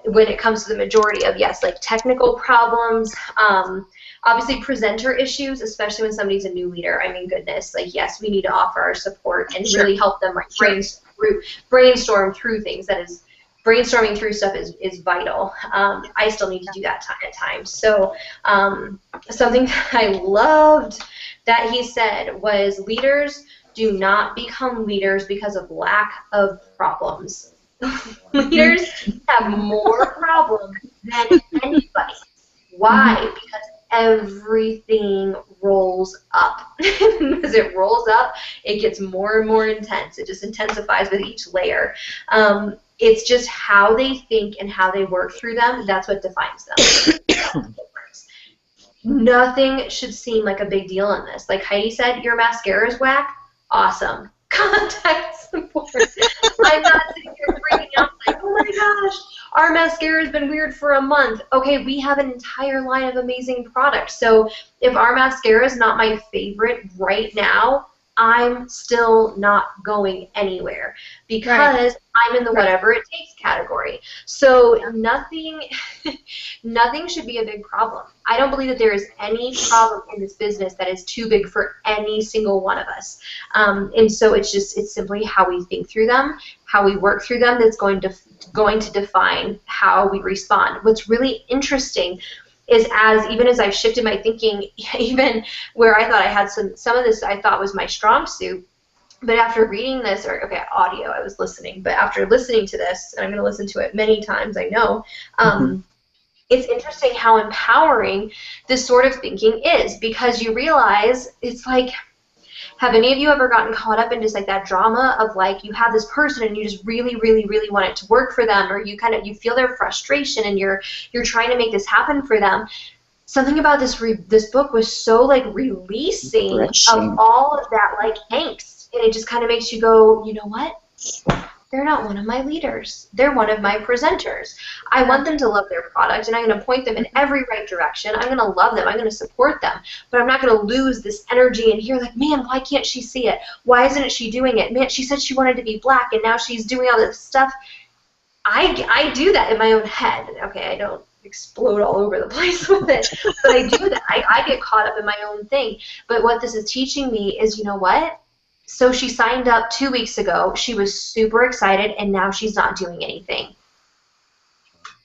when it comes to the majority of, yes, like technical problems, obviously presenter issues, especially when somebody's a new leader. I mean, goodness, like, yes, we need to offer our support and really help them, like, brainstorm through things. That is, brainstorming through stuff is vital. I still need to do that at times. So something that I loved that he said was, leaders do not become leaders because of lack of problems. Leaders have more problems than anybody. Why? Because everything rolls up. As it rolls up, it gets more and more intense. It just intensifies with each layer. It's just how they think and how they work through them. That's what defines them. Nothing should seem like a big deal in this. Like Heidi said, your mascara is whack. Awesome. Contact support. I'm not sitting here freaking out like, oh my gosh, our mascara has been weird for a month. Okay, we have an entire line of amazing products. So if our mascara is not my favorite right now, I'm still not going anywhere because I'm in the whatever it takes category. So nothing should be a big problem. I don't believe that there is any problem in this business that is too big for any single one of us. And so it's simply how we think through them, how we work through them, that's going to define how we respond. What's really interesting is even as I've shifted my thinking, even where I thought I had some of this I thought was my strong suit, but after reading this, audio, I was listening, but after listening to this, and I'm going to listen to it many times, I know, it's interesting how empowering this sort of thinking is, because you realize it's like, have any of you ever gotten caught up in just like that drama of like you have this person and you just really, really, really want it to work for them, or you feel their frustration and you're trying to make this happen for them? Something about this book was so like releasing of all of that like angst, and it just kind of makes you go, you know what? They're not one of my leaders. They're one of my presenters. I want them to love their product, and I'm going to point them in every right direction. I'm going to love them. I'm going to support them. But I'm not going to lose this energy in here like, man, why can't she see it? Why isn't she doing it? Man, she said she wanted to be black, and now she's doing all this stuff. I do that in my own head. Okay, I don't explode all over the place with it, but I do that. I get caught up in my own thing. But what this is teaching me is, you know what? So she signed up 2 weeks ago. She was super excited, and now she's not doing anything.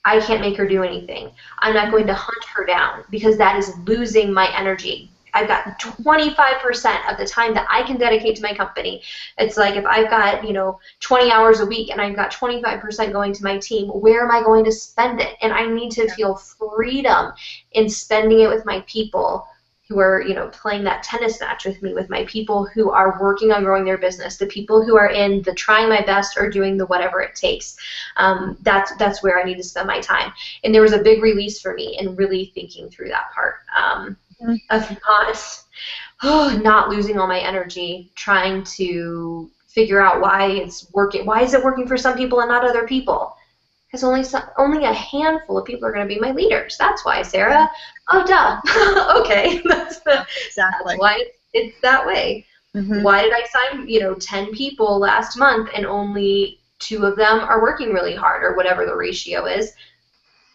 I can't make her do anything. I'm not going to hunt her down because that is losing my energy. I've got 25% of the time that I can dedicate to my company. It's like if I've got, 20 hours a week and I've got 25% going to my team, where am I going to spend it? And I need to feel freedom in spending it with my people who are, playing that tennis match with me, with my people who are working on growing their business, the people who are in the trying my best or doing the whatever it takes. That's where I need to spend my time. And there was a big release for me in really thinking through that part of not losing all my energy trying to figure out why it's working. Why is it working for some people and not other people? Because only a handful of people are going to be my leaders. That's why, Sarah. Oh, duh. Okay. That's why it's that way. Why did I sign, 10 people last month and only 2 of them are working really hard, or whatever the ratio is?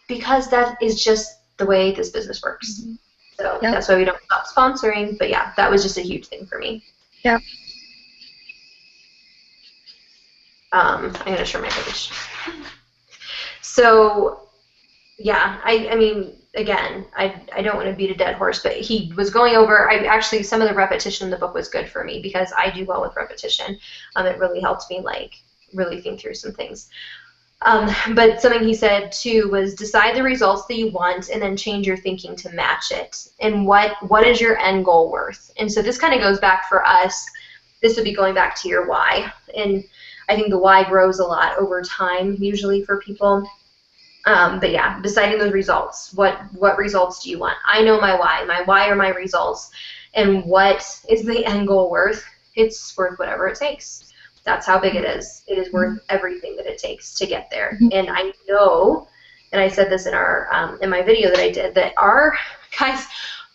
Because that is just the way this business works. So that's why we don't stop sponsoring. But yeah, that was just a huge thing for me. Yeah. I'm going to share my page. So, yeah, I mean, again, I don't want to beat a dead horse, but he was going over, actually, some of the repetition in the book was good for me because I do well with repetition. It really helped me, like, really think through some things. But something he said too was decide the results that you want and then change your thinking to match it. And what is your end goal worth? And so this kind of goes back for us. This would be going back to your why. And I think the why grows a lot over time usually for people. But yeah, deciding those results. What results do you want? I know my why. My why are my results. And what is the end goal worth? It's worth whatever it takes. That's how big it is. It is worth everything that it takes to get there. And I know, and I said this in our in my video that I did, that our guys,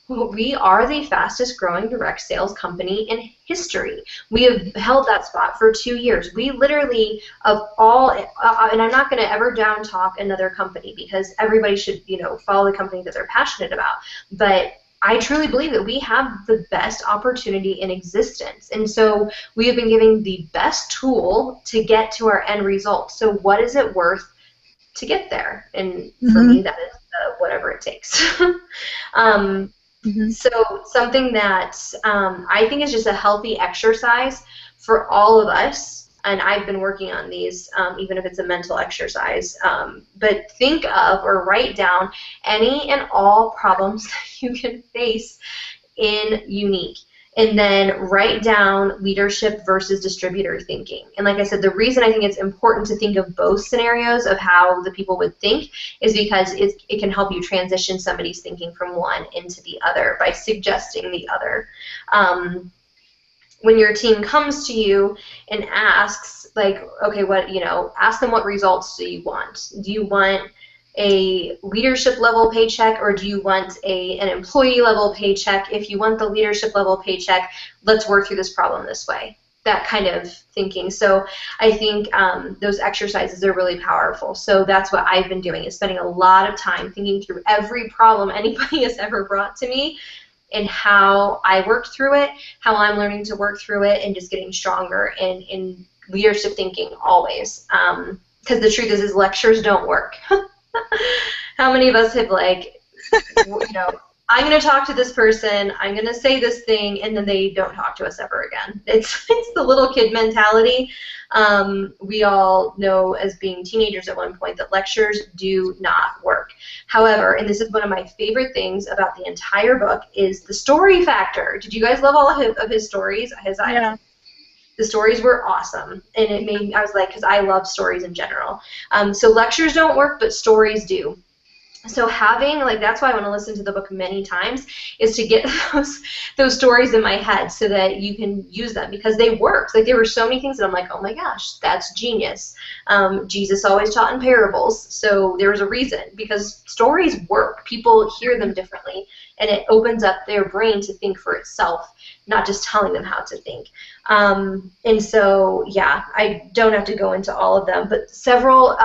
we are the fastest growing direct sales company in history. We have held that spot for 2 years. We literally, of all, and I'm not going to ever down talk another company because everybody should, follow the company that they're passionate about. But I truly believe that we have the best opportunity in existence. And so we have been giving the best tool to get to our end result. So what is it worth to get there? And for me, that is whatever it takes. So something that I think is just a healthy exercise for all of us, and I've been working on these, even if it's a mental exercise, but think of or write down any and all problems that you can face in Unique. And then write down leadership versus distributor thinking. And like I said, the reason I think it's important to think of both scenarios of how the people would think is because it can help you transition somebody's thinking from one into the other by suggesting the other. When your team comes to you and asks, like, okay, ask them what results do you want? Do you want a leadership level paycheck or do you want an employee level paycheck? If you want the leadership level paycheck, let's work through this problem this way. That kind of thinking. So I think those exercises are really powerful. So that's what I've been doing, is spending a lot of time thinking through every problem anybody has ever brought to me and how I worked through it, how I'm learning to work through it, and just getting stronger in leadership thinking always. Because the truth is lectures don't work. How many of us have I'm going to talk to this person, I'm going to say this thing, and then they don't talk to us ever again. It's the little kid mentality. We all know as being teenagers at one point that lectures do not work. However, and this is one of my favorite things about the entire book, is the story factor. Did you guys love all of his stories? Yeah. The stories were awesome, and it made me, I was like, because I love stories in general. So lectures don't work, but stories do. So having, that's why I want to listen to the book many times, is to get those stories in my head so that you can use them, because they work. There were so many things that I'm like, oh my gosh, that's genius. Jesus always taught in parables, so there was a reason, because stories work. People hear them differently, and it opens up their brain to think for itself, not just telling them how to think. And so, yeah, I don't have to go into all of them, but several,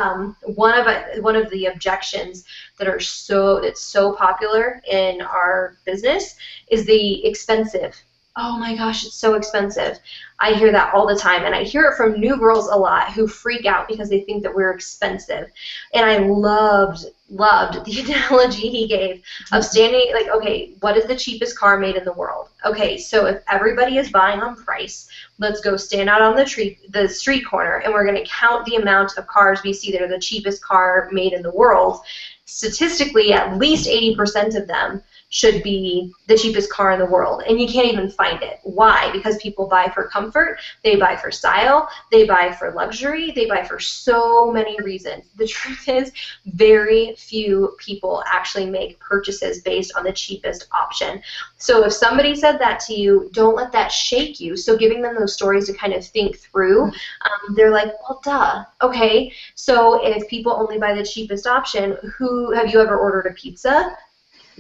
one of the objections that's so popular in our business is the expensive. Oh my gosh, it's so expensive. I hear that all the time, and I hear it from new girls a lot who freak out because they think that we're expensive. And I loved the analogy he gave of standing, okay, what is the cheapest car made in the world? Okay, so if everybody is buying on price, let's go stand out on the street corner, and we're going to count the amount of cars we see that are the cheapest car made in the world. Statistically, at least 80% of them should be the cheapest car in the world, and you can't even find it. Why? Because people buy for comfort, they buy for style, they buy for luxury, they buy for so many reasons. The truth is, very few people actually make purchases based on the cheapest option. So if somebody said that to you, don't let that shake you. So giving them those stories to kind of think through, they're like, well, duh. Okay, so if people only buy the cheapest option, have you ever ordered a pizza?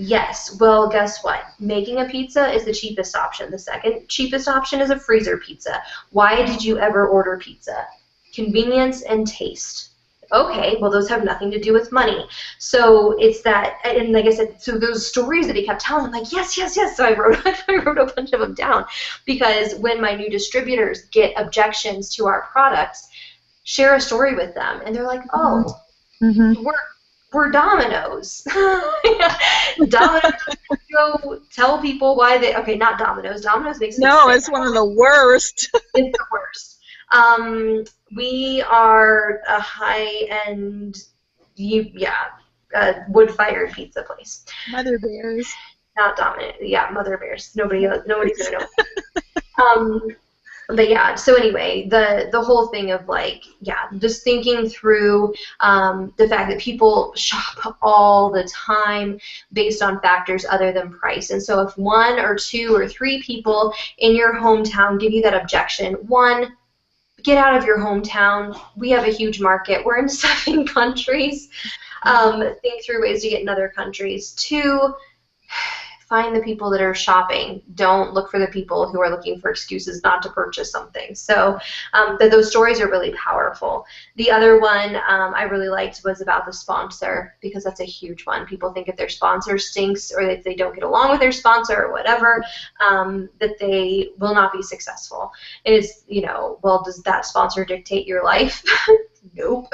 Yes. Well, guess what? Making a pizza is the cheapest option. The second cheapest option is a freezer pizza. Why did you ever order pizza? Convenience and taste. Okay, well, those have nothing to do with money. So it's that, and like I said, so those stories that he kept telling, I'm like, yes, yes, yes. So I wrote a bunch of them down, because when my new distributors get objections to our products, share a story with them, and they're like, oh, we're Domino's. Domino's, go tell people why they, okay, not Domino's. Domino's makes no, it's one of the worst. It's the worst. We are a high-end, wood-fired pizza place. Mother bears. Not dominant. Yeah, mother bears. Nobody's gonna know. But yeah, so anyway, the whole thing of like, just thinking through the fact that people shop all the time based on factors other than price. And so if 1 or 2 or 3 people in your hometown give you that objection, 1, get out of your hometown. We have a huge market. We're in 7 countries. Think through ways to get in other countries. 2, find the people that are shopping. Don't look for the people who are looking for excuses not to purchase something. So those stories are really powerful. The other one I really liked was about the sponsor, because that's a huge one. People think if their sponsor stinks or if they don't get along with their sponsor or whatever, that they will not be successful. It is, well, does that sponsor dictate your life? Nope.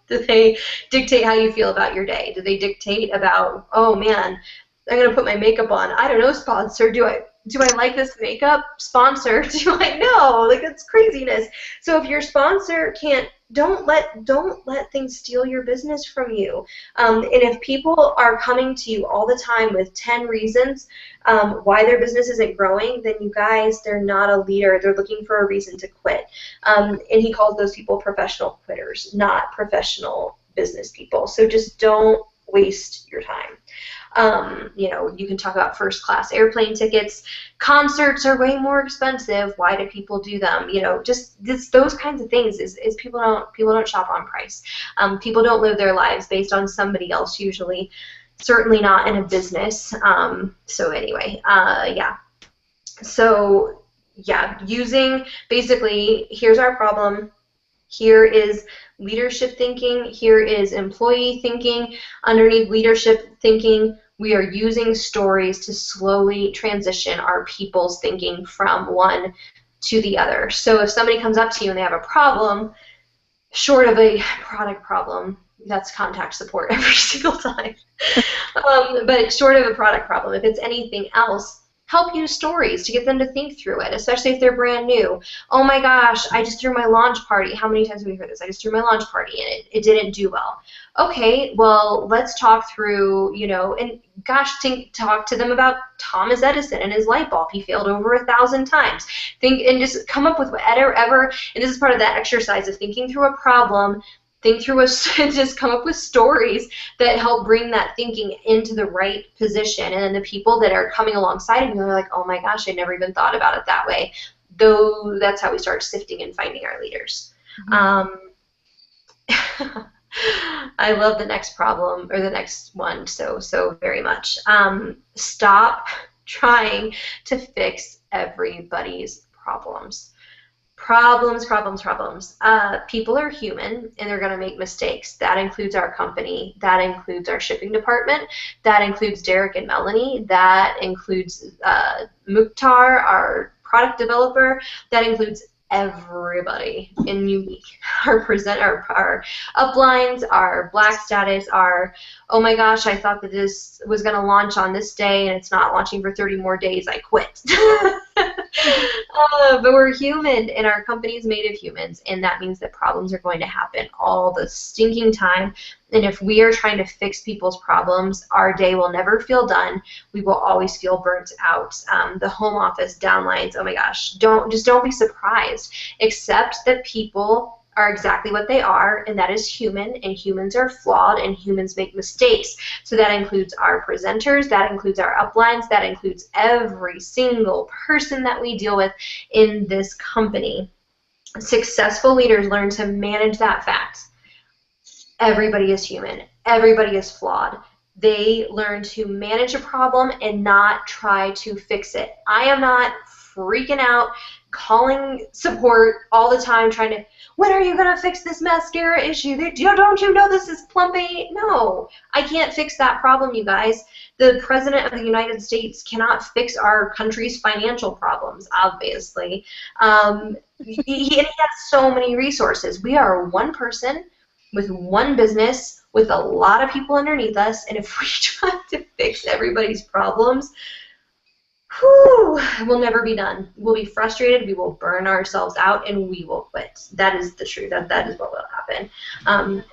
Do they dictate how you feel about your day? Do they dictate about, oh man, I'm going to put my makeup on. I don't know, sponsor. Do I like this makeup? Sponsor, do I know? Like, it's craziness. So if your sponsor can't, don't let things steal your business from you. And if people are coming to you all the time with 10 reasons why their business isn't growing, then you guys, they're not a leader. They're looking for a reason to quit. And he calls those people professional quitters, not professional business people. So just don't waste your time. You can talk about first-class airplane tickets. Concerts are way more expensive. Why do people do them? Just those kinds of things. Is people don't shop on price. People don't live their lives based on somebody else usually. Certainly not in a business. So anyway, So using basically, here's our problem. Here is leadership thinking. Here is employee thinking. Underneath leadership thinking, we are using stories to slowly transition our people's thinking from one to the other. So if somebody comes up to you and they have a problem, short of a product problem, that's contact support every single time. But short of a product problem, if it's anything else, help use stories to get them to think through it, especially if they're brand new. Oh my gosh, I just threw my launch party. How many times have we heard this? I just threw my launch party and it didn't do well. Okay, well, let's talk through, and gosh, talk to them about Thomas Edison and his light bulb. He failed over 1,000 times. Think and just come up with whatever, and this is part of that exercise of thinking through a problem. Just come up with stories that help bring that thinking into the right position. And then the people that are coming alongside of you are like, oh my gosh, I never even thought about it that way. Though that's how we start sifting and finding our leaders. Mm-hmm. I love the next problem, or the next one, so very much. Stop trying to fix everybody's problems. Problems. People are human, and they're going to make mistakes. That includes our company. That includes our shipping department. That includes Derek and Melanie. That includes Mukhtar, our product developer. That includes everybody in Unique. Our uplines, our black status, our, oh my gosh, I thought that this was going to launch on this day and it's not launching for 30 more days, I quit. But we're human, and our company is made of humans, and that means that problems are going to happen all the stinking time. And if we are trying to fix people's problems, our day will never feel done. We will always feel burnt out. The home office downlines, oh my gosh, don't be surprised. Accept that people are exactly what they are, and that is human, and humans are flawed, and humans make mistakes. So that includes our presenters, that includes our uplines, that includes every single person that we deal with in this company. Successful leaders learn to manage that fact. Everybody is human. Everybody is flawed. They learn to manage a problem and not try to fix it. I am not freaking out, calling support all the time, trying to, when are you going to fix this mascara issue? Don't you know this is plumpy? No, I can't fix that problem, you guys. The President of the United States cannot fix our country's financial problems, obviously. He has so many resources. We are one person with one business with a lot of people underneath us, and if we try to fix everybody's problems, whew, we'll never be done. We'll be frustrated, we will burn ourselves out, and we will quit. That is the truth. That is what will happen.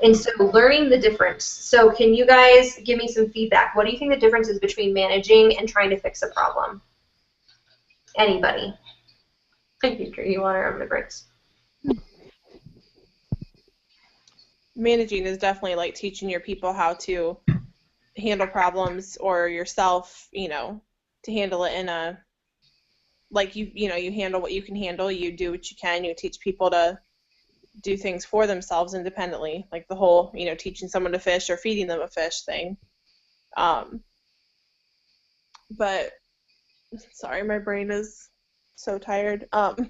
And so learning the difference. So can you guys give me some feedback? What do you think the difference is between managing and trying to fix a problem? Anybody? Thank you, Drew. You want to remember breaks? Managing is definitely like teaching your people how to handle problems, or yourself, to handle it in a, like you handle what you can handle, you do what you can, you teach people to do things for themselves independently, like the whole, teaching someone to fish or feeding them a fish thing. But sorry, my brain is so tired. It's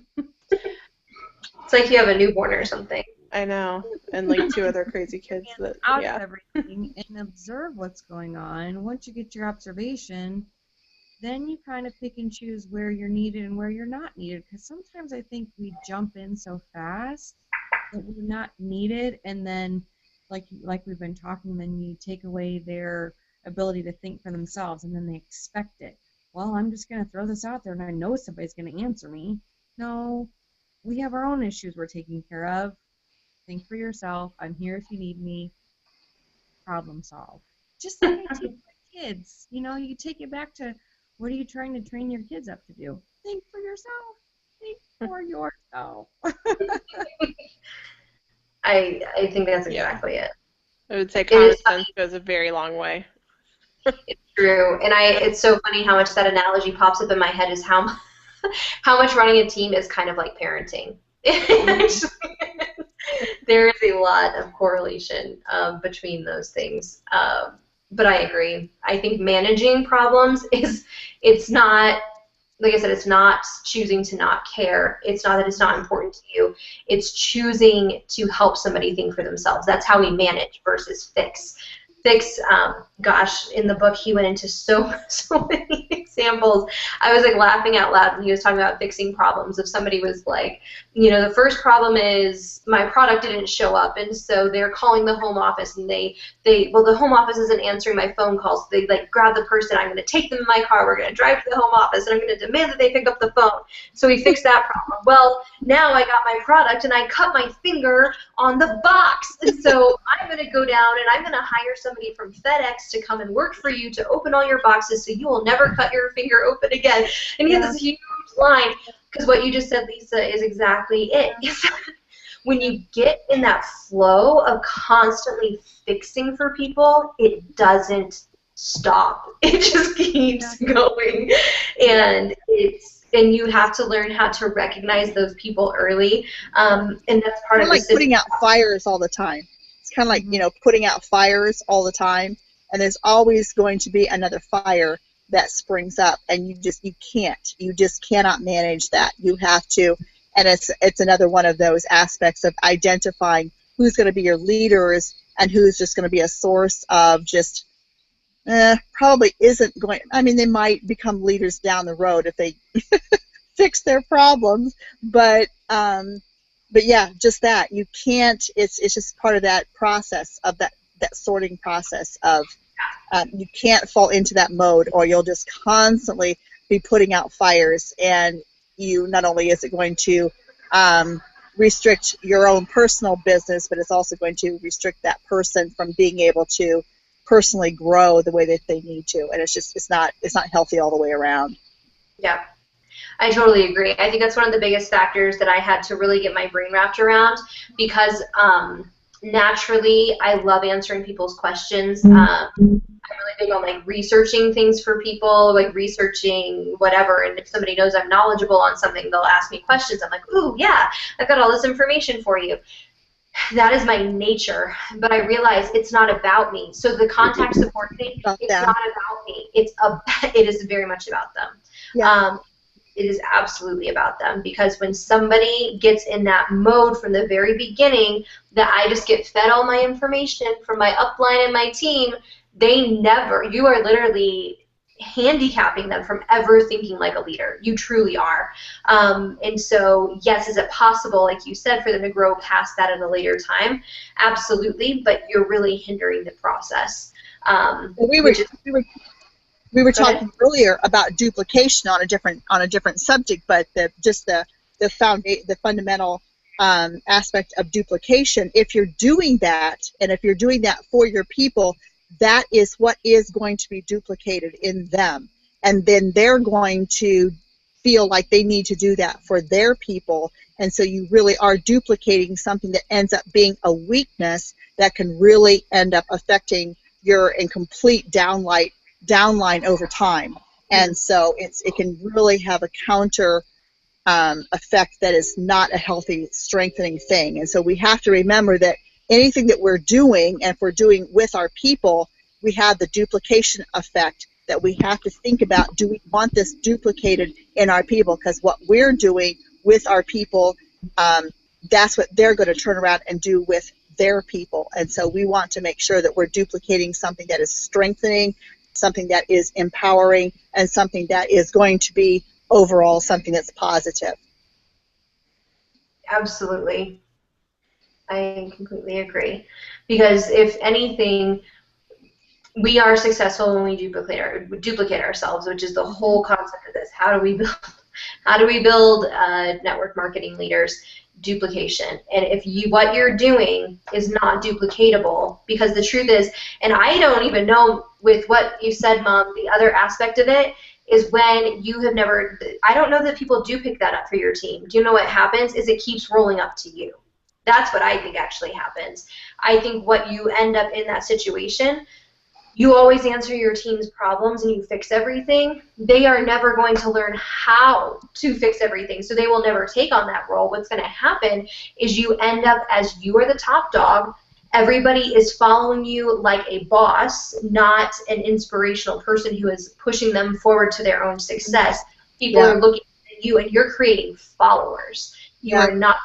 like you have a newborn or something. I know, and like 2 other crazy kids that, out yeah. of everything and observe what's going on. Once you get your observation, then you kind of pick and choose where you're needed and where you're not needed. Because sometimes I think we jump in so fast that we're not needed, and then, like we've been talking, then you take away their ability to think for themselves, and then they expect it. Well, I'm just going to throw this out there, and I know somebody's going to answer me. No, we have our own issues we're taking care of. Think for yourself. I'm here if you need me. Problem solve. Just like I teach my kids. You take it back to, what are you trying to train your kids up to do? Think for yourself. Think for yourself. I think that's exactly it. I would say common sense goes a very long way. It's true, and it's so funny how much that analogy pops up in my head is how much running a team is kind of like parenting. There is a lot of correlation between those things, but I agree. I think managing problems it's not, like I said, it's not choosing to not care. It's not that it's not important to you. It's choosing to help somebody think for themselves. That's how we manage versus fix. Fix, gosh, in the book he went into so many examples. I was like laughing out loud when he was talking about fixing problems. If somebody was like, the first problem is my product didn't show up, and so they're calling the home office, and well, the home office isn't answering my phone calls. So they like grab the person. I'm going to take them in my car. We're going to drive to the home office, and I'm going to demand that they pick up the phone. So we fixed that problem. Well, now I got my product, and I cut my finger on the box, and so I'm going to go down and I'm going to hire somebody from FedEx to come and work for you to open all your boxes, so you will never cut your finger open again. And he had this huge line, because what you just said, Lisa, is exactly it. When you get in that flow of constantly fixing for people, it doesn't stop. It just keeps going, and you have to learn how to recognize those people early, and that's part of like putting out fires all the time. It's kind of like putting out fires all the time, and there's always going to be another fire that springs up, and you just cannot manage that. You have to, and it's another one of those aspects of identifying who's going to be your leaders and who's just going to be a source of just probably isn't going. I mean, they might become leaders down the road if they fix their problems, but yeah, just that you can't. It's just part of that process of that sorting process of. You can't fall into that mode, or you'll just constantly be putting out fires, and not only is it going to restrict your own personal business, but it's also going to restrict that person from being able to personally grow the way that they need to, and it's not healthy all the way around. Yeah, I totally agree. I think that's one of the biggest factors that I had to really get my brain wrapped around, because naturally I love answering people's questions. I'm really big on like researching things for people, like researching whatever, and if somebody knows I'm knowledgeable on something, they'll ask me questions. I'm like, ooh, yeah, I've got all this information for you. That is my nature, but I realize it's not about me. So the contact support thing, it's not about me. It is very much about them. Yeah. It is absolutely about them, because when somebody gets in that mode from the very beginning, that I just get fed all my information from my upline and my team, you are literally handicapping them from ever thinking like a leader. You truly are. And so, yes, is it possible, like you said, for them to grow past that at a later time? Absolutely, but you're really hindering the process. We were Go ahead. talking earlier about duplication on a different subject, but the fundamental aspect of duplication. If you're doing that, and if you're doing that for your people, that is what is going to be duplicated in them, and then they're going to feel like they need to do that for their people, and so you really are duplicating something that ends up being a weakness that can really end up affecting your incomplete downline over time. And so it can really have a counter effect that is not a healthy, strengthening thing. And so we have to remember that anything that we're doing, and if we're doing with our people, we have the duplication effect that we have to think about. Do we want this duplicated in our people? Because what we're doing with our people, that's what they're going to turn around and do with their people. And so we want to make sure that we're duplicating something that is strengthening, something that is empowering, and something that is going to be overall something that's positive. Absolutely. I completely agree. Because if anything, we are successful when we duplicate ourselves, which is the whole concept of this. How do we build network marketing leaders? Duplication. And if what you're doing is not duplicatable, because the truth is, and I don't even know with what you said, Mom, the other aspect of it is when you have never, I don't know that people do pick that up for your team. Do you know what happens is it keeps rolling up to you. That's what I think actually happens. I think what you end up in that situation, you always answer your team's problems and you fix everything. They are never going to learn how to fix everything, so they will never take on that role. What's going to happen is you end up as you are the top dog. Everybody is following you like a boss, not an inspirational person who is pushing them forward to their own success. People are looking at you, and you're creating followers. You are not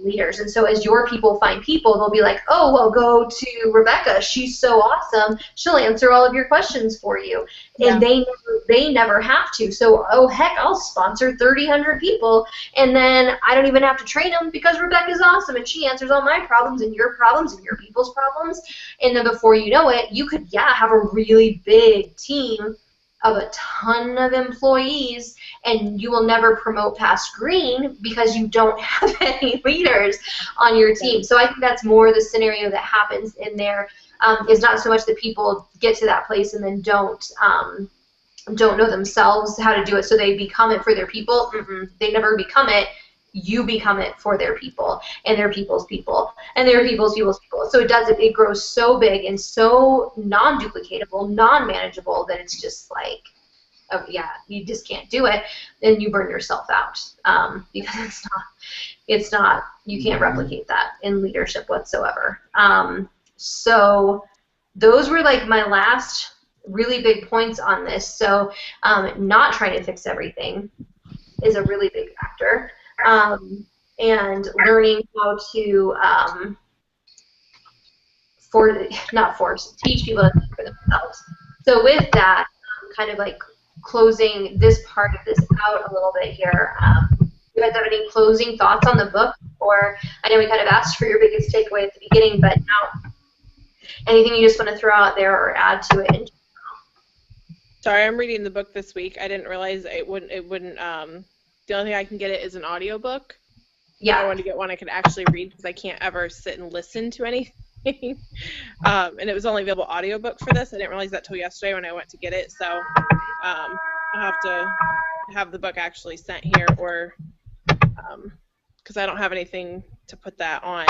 leaders. And so as your people find people, they'll be like, oh, well, go to Rebecca. She's so awesome. She'll answer all of your questions for you. And they never have to. So, oh, heck, I'll sponsor 300 people, and then I don't even have to train them because Rebecca's awesome, and she answers all my problems and your people's problems. And then before you know it, you could, have a really big team of a ton of employees, and you will never promote past green because you don't have any leaders on your team. So I think that's more the scenario that happens in there. Is not so much that people get to that place and then don't know themselves how to do it, so they become it for their people. They never become it. You become it for their people and their people's people and their people's people. So it grows so big and so non-duplicatable, non-manageable that it's just like, you just can't do it. Then you burn yourself out because it's not, you can't replicate that in leadership whatsoever. So those were like my last really big points on this. So not trying to fix everything is a really big factor. And learning how to teach people to think for themselves. So with that, kind of like closing this part of this out a little bit here, you guys have any closing thoughts on the book? Or I know we kind of asked for your biggest takeaway at the beginning, but now anything you just want to throw out there or add to it? Sorry, I'm reading the book this week. I didn't realize it wouldn't the only thing I can get it is an audiobook. Yeah. I want to get one I can actually read because I can't ever sit and listen to anything. And it was only available audiobook for this. I didn't realize that till yesterday when I went to get it. So I'll have to have the book actually sent here, or because I don't have anything to put that on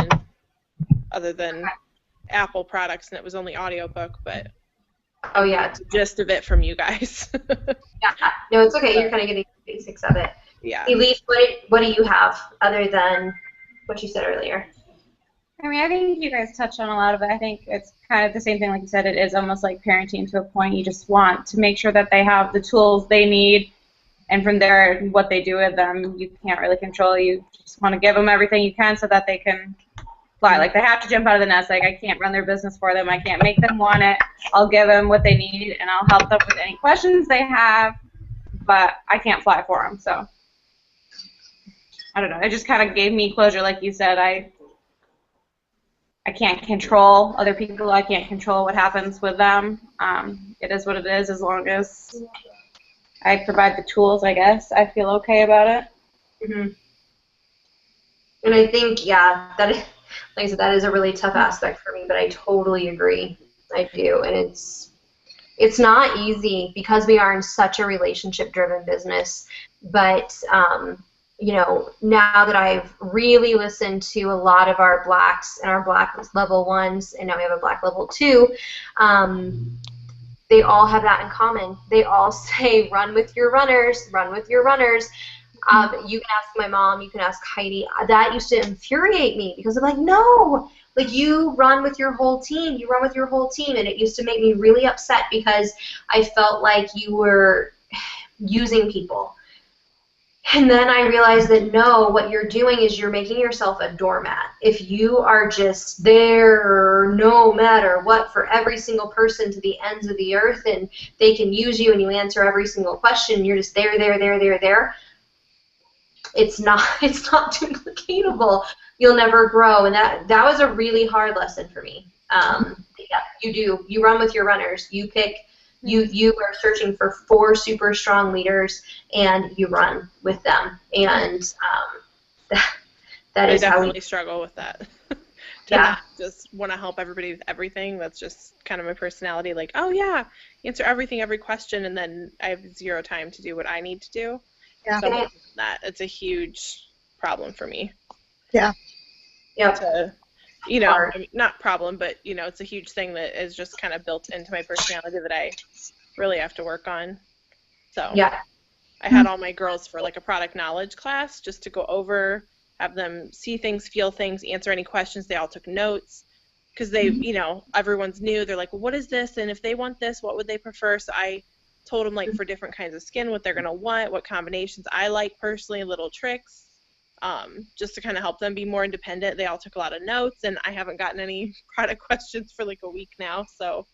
other than Apple products, and it was only audiobook, but oh yeah, the gist of it from you guys. No, it's okay. You're kind of getting the basics of it. Yeah. Elise, what do you have other than what you said earlier? I mean, I think you guys touched on a lot of it. I think it's kind of the same thing, like you said. It is almost like parenting to a point. You just want to make sure that they have the tools they need, and from there, what they do with them, you can't really control. You just want to give them everything you can so that they can fly. Like, they have to jump out of the nest. Like, I can't run their business for them. I can't make them want it. I'll give them what they need, and I'll help them with any questions they have, but I can't fly for them. So I don't know. It just kind of gave me closure, like you said. I can't control other people. I can't control what happens with them. It is what it is. As long as I provide the tools, I guess I feel okay about it. Mm-hmm. And I think, yeah, that is, like I said, that is a really tough aspect for me, but I totally agree. I do, and it's not easy because we are in such a relationship-driven business. But you know, now that I've really listened to a lot of our blacks and our black level 1s, and now we have a black level 2, they all have that in common. They all say, run with your runners, run with your runners. You can ask my mom, you can ask Heidi. That used to infuriate me because I'm like, no, like you run with your whole team, you run with your whole team. And it used to make me really upset because I felt like you were using people. And then I realized that no, what you're doing is you're making yourself a doormat. If you are just there no matter what for every single person to the ends of the earth and they can use you and you answer every single question, you're just there, it's not duplicatable. You'll never grow, and that was a really hard lesson for me. Yeah, you run with your runners. You pick. You are searching for 4 super strong leaders, and you run with them. And that is how we definitely struggle with that. Yeah. Just want to help everybody with everything. That's just kind of my personality. Like, oh yeah, answer everything, every question, and then I have 0 time to do what I need to do. Yeah. So it's a huge problem for me. Yeah. Yep. You know, I mean, not problem, but you know, it's a huge thing that is just kind of built into my personality that I really have to work on. So yeah. I had all my girls for like a product knowledge class just to go over, have them see things, feel things, answer any questions. They all took notes because they, you know, everyone's new. They're like, well, what is this? And if they want this, what would they prefer? So I told them like for different kinds of skin, what they're going to want, what combinations I like personally, little tricks. Just to kind of help them be more independent. They all took a lot of notes, and I haven't gotten any product questions for like a week now, so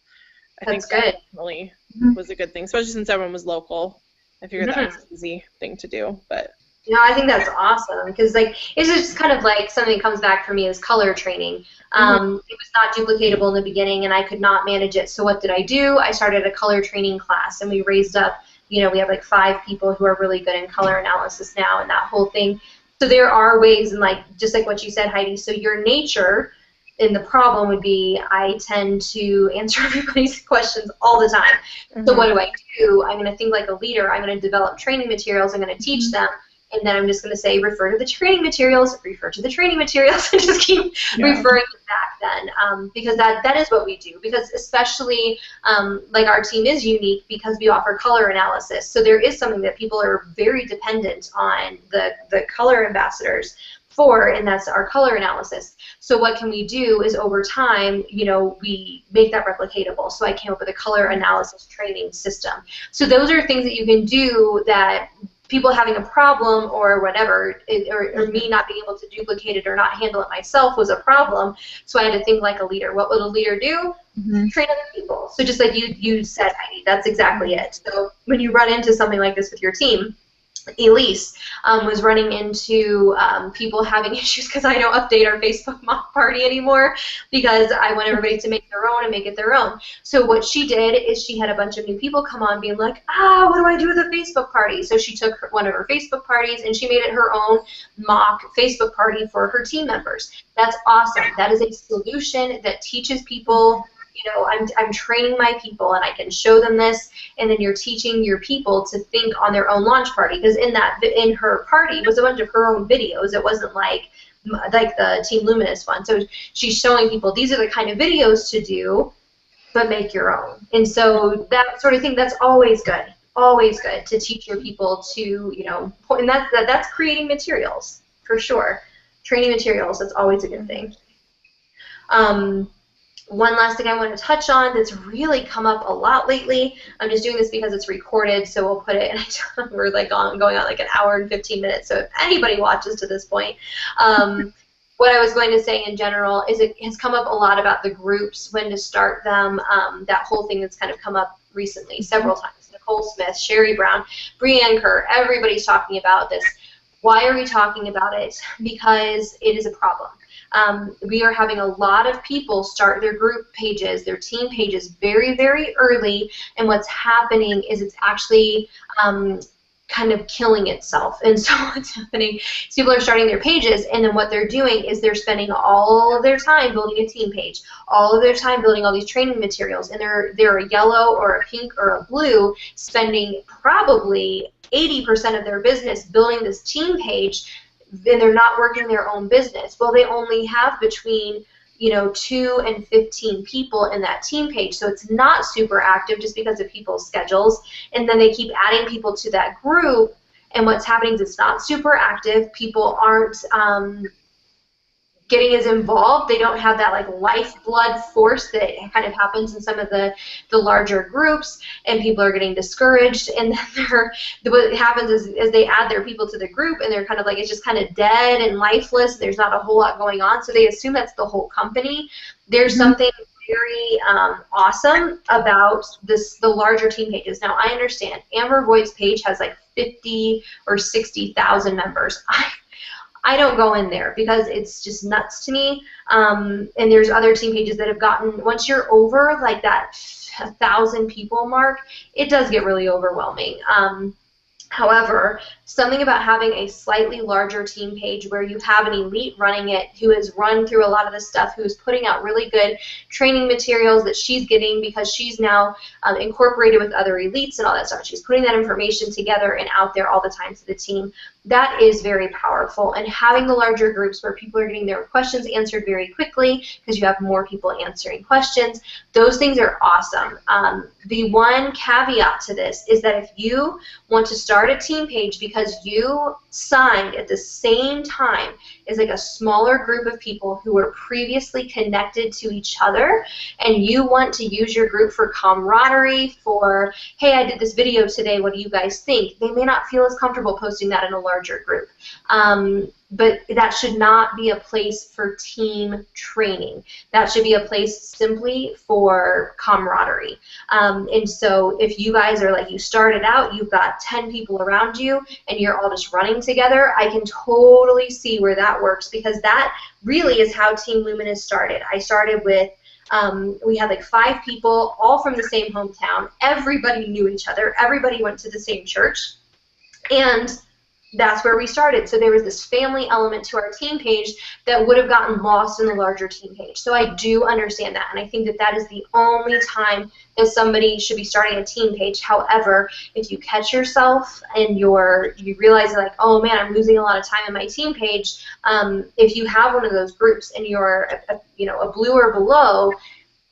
I think that definitely was a good thing, especially since everyone was local. I figured that was an easy thing to do, but... No, I think that's awesome because like it's just kind of like something that comes back for me is color training. It was not duplicatable in the beginning, and I could not manage it. So what did I do? I started a color training class, and we raised up. You know, we have like 5 people who are really good in color analysis now, and that whole thing. So there are ways, and like just like what you said, Heidi. So your nature, and the problem would be I tend to answer everybody's questions all the time. So what do? I'm going to think like a leader. I'm going to develop training materials. I'm going to teach them. And then I'm just going to say, refer to the training materials, refer to the training materials, and just keep referring it back then. Because that is what we do. Because especially, like our team is unique because we offer color analysis. So there is something that people are very dependent on the color ambassadors for, and that's our color analysis. So what can we do is over time, you know, we make that replicatable. So I came up with a color analysis training system. So those are things that you can do that people having a problem or whatever, or me not being able to duplicate it or not handle it myself was a problem. So I had to think like a leader. What would a leader do? Train other people. So just like you said, Heidi, that's exactly it. So when you run into something like this with your team, Elise was running into people having issues because I don't update our Facebook mock party anymore because I want everybody to make their own and make it their own. So what she did is she had a bunch of new people come on being like, what do I do with a Facebook party? So she took one of her Facebook parties and she made it her own mock Facebook party for her team members. That's awesome. That is a solution that teaches people, you know, I'm training my people and I can show them this, and then you're teaching your people to think on their own launch party, because in her party was a bunch of her own videos. It wasn't like the Team Luminous one. So she's showing people these are the kind of videos to do, but make your own. And so that sort of thing, that's always good to teach your people to, you know, and that's creating materials for sure. Training materials, that's always a good thing. One last thing I want to touch on that's really come up a lot lately. I'm just doing this because it's recorded, so we'll put it. And we're like going on like an hour and 15 minutes. So if anybody watches to this point, what I was going to say in general is it has come up a lot about the groups, when to start them. That whole thing that's kind of come up recently several times. Nicole Smith, Sherry Brown, Breanne Kerr. Everybody's talking about this. Why are we talking about it? Because it is a problem. We are having a lot of people start their group pages, their team pages very, very early, and what's happening is it's actually kind of killing itself. And so what's happening is people are starting their pages, and then what they're doing is they're spending all of their time building a team page, all of their time building all these training materials, and they're a yellow or a pink or a blue, spending probably 80% of their business building this team page, then they're not working their own business. Well, they only have between 2 and 15 people in that team page, so it's not super active just because of people's schedules, and then they keep adding people to that group, and what's happening is it's not super active. People aren't getting as involved. They don't have that like lifeblood force that kind of happens in some of the larger groups, and people are getting discouraged, and then what happens is they add their people to the group, and they're kind of like, it's just kind of dead and lifeless. There's not a whole lot going on, so they assume that's the whole company. There's something very awesome about the larger team pages. Now, I understand Amber Voigt's page has like 50 or 60,000 members. I don't go in there because it's just nuts to me. And there's other team pages that have gotten, once you're over like that 1,000 people mark, it does get really overwhelming. However, something about having a slightly larger team page where you have an elite running it who has run through a lot of this stuff, who is putting out really good training materials that she's getting because she's now incorporated with other elites and all that stuff. She's putting that information together and out there all the time to the team. That is very powerful. And having the larger groups where people are getting their questions answered very quickly because you have more people answering questions, those things are awesome. The one caveat to this is that if you want to start a team page because you signed at the same time as like a smaller group of people who were previously connected to each other, and you want to use your group for camaraderie, for, hey, I did this video today, what do you guys think? They may not feel as comfortable posting that in a larger group. But that should not be a place for team training. That should be a place simply for camaraderie. And so if you guys are like, you started out, you've got 10 people around you, and you're all just running together, I can totally see where that works, because that really is how Team Luminous started. I started with, we had like 5 people, all from the same hometown. Everybody knew each other. Everybody went to the same church. And that's where we started. So there was this family element to our team page that would have gotten lost in the larger team page. So I do understand that, and I think that that is the only time that somebody should be starting a team page. However, if you catch yourself and you realize like, oh man, I'm losing a lot of time in my team page, if you have one of those groups and you're a blue or below,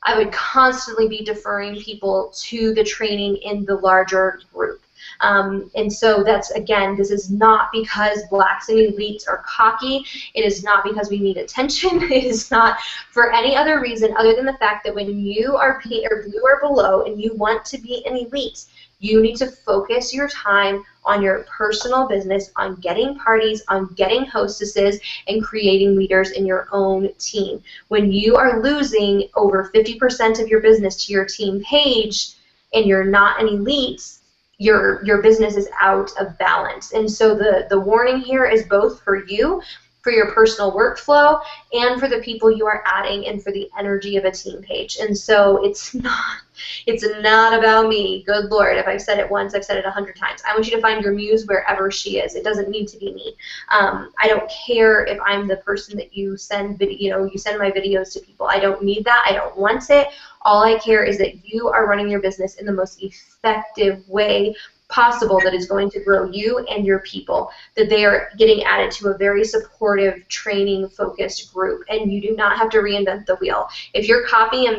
I would constantly be deferring people to the training in the larger group. And so that's, again, this is not because blacks and elites are cocky. It is not because we need attention. It is not for any other reason other than the fact that when you are blue or below and you want to be an elite, you need to focus your time on your personal business, on getting parties, on getting hostesses, and creating leaders in your own team. When you are losing over 50% of your business to your team page and you're not an elite, your business is out of balance. And so the warning here is both for you, for your personal workflow, and for the people you are adding, and for the energy of a team page. And so it's not about me. Good Lord, if I've said it once, I've said it 100 times. I want you to find your muse wherever she is. It doesn't need to be me. I don't care if I'm the person that you send you send my videos to people. I don't need that. I don't want it. All I care is that you are running your business in the most effective way possible that is going to grow you and your people, that they are getting added to a very supportive, training-focused group, and you do not have to reinvent the wheel. If you're copying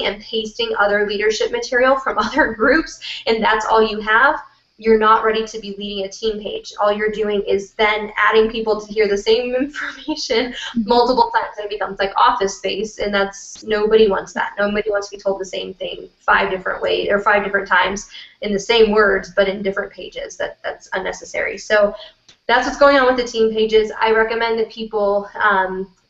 and pasting other leadership material from other groups and that's all you have, you're not ready to be leading a team page. All you're doing is then adding people to hear the same information multiple times, and it becomes like Office Space, and nobody wants that. Nobody wants to be told the same thing 5 different ways or 5 different times in the same words but in different pages. That's unnecessary. So that's what's going on with the team pages. I recommend that people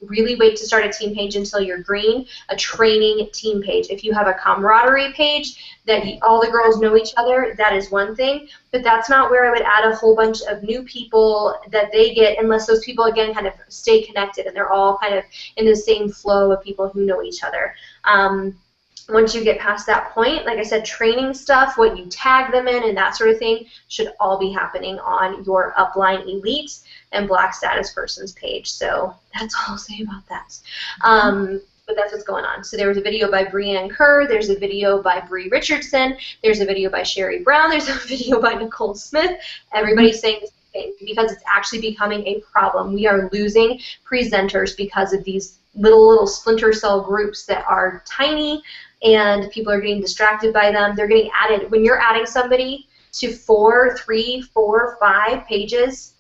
really wait to start a team page until you're green, a training team page. If you have a camaraderie page that all the girls know each other, that is one thing, but that's not where I would add a whole bunch of new people that they get unless those people, again, kind of stay connected and they're all kind of in the same flow of people who know each other. Once you get past that point, like I said, training stuff, what you tag them in and that sort of thing should all be happening on your upline elite and black status persons page. So that's all I'll say about that. But that's what's going on. So there was a video by Brianne Kerr. There's a video by Bree Richardson. There's a video by Sherry Brown. There's a video by Nicole Smith. Everybody's saying the same thing because it's actually becoming a problem. We are losing presenters because of these little splinter cell groups that are tiny, and people are getting distracted by them. They're getting added. When you're adding somebody to 4, 3, 4, 5 pages,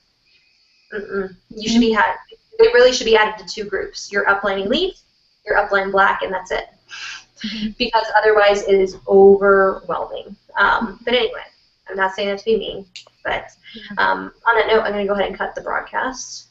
you should be they really should be added to 2 groups. Your upline elite, your upline black, and that's it. Because otherwise it is overwhelming. But anyway, I'm not saying that to be mean. But on that note, I'm going to go ahead and cut the broadcast.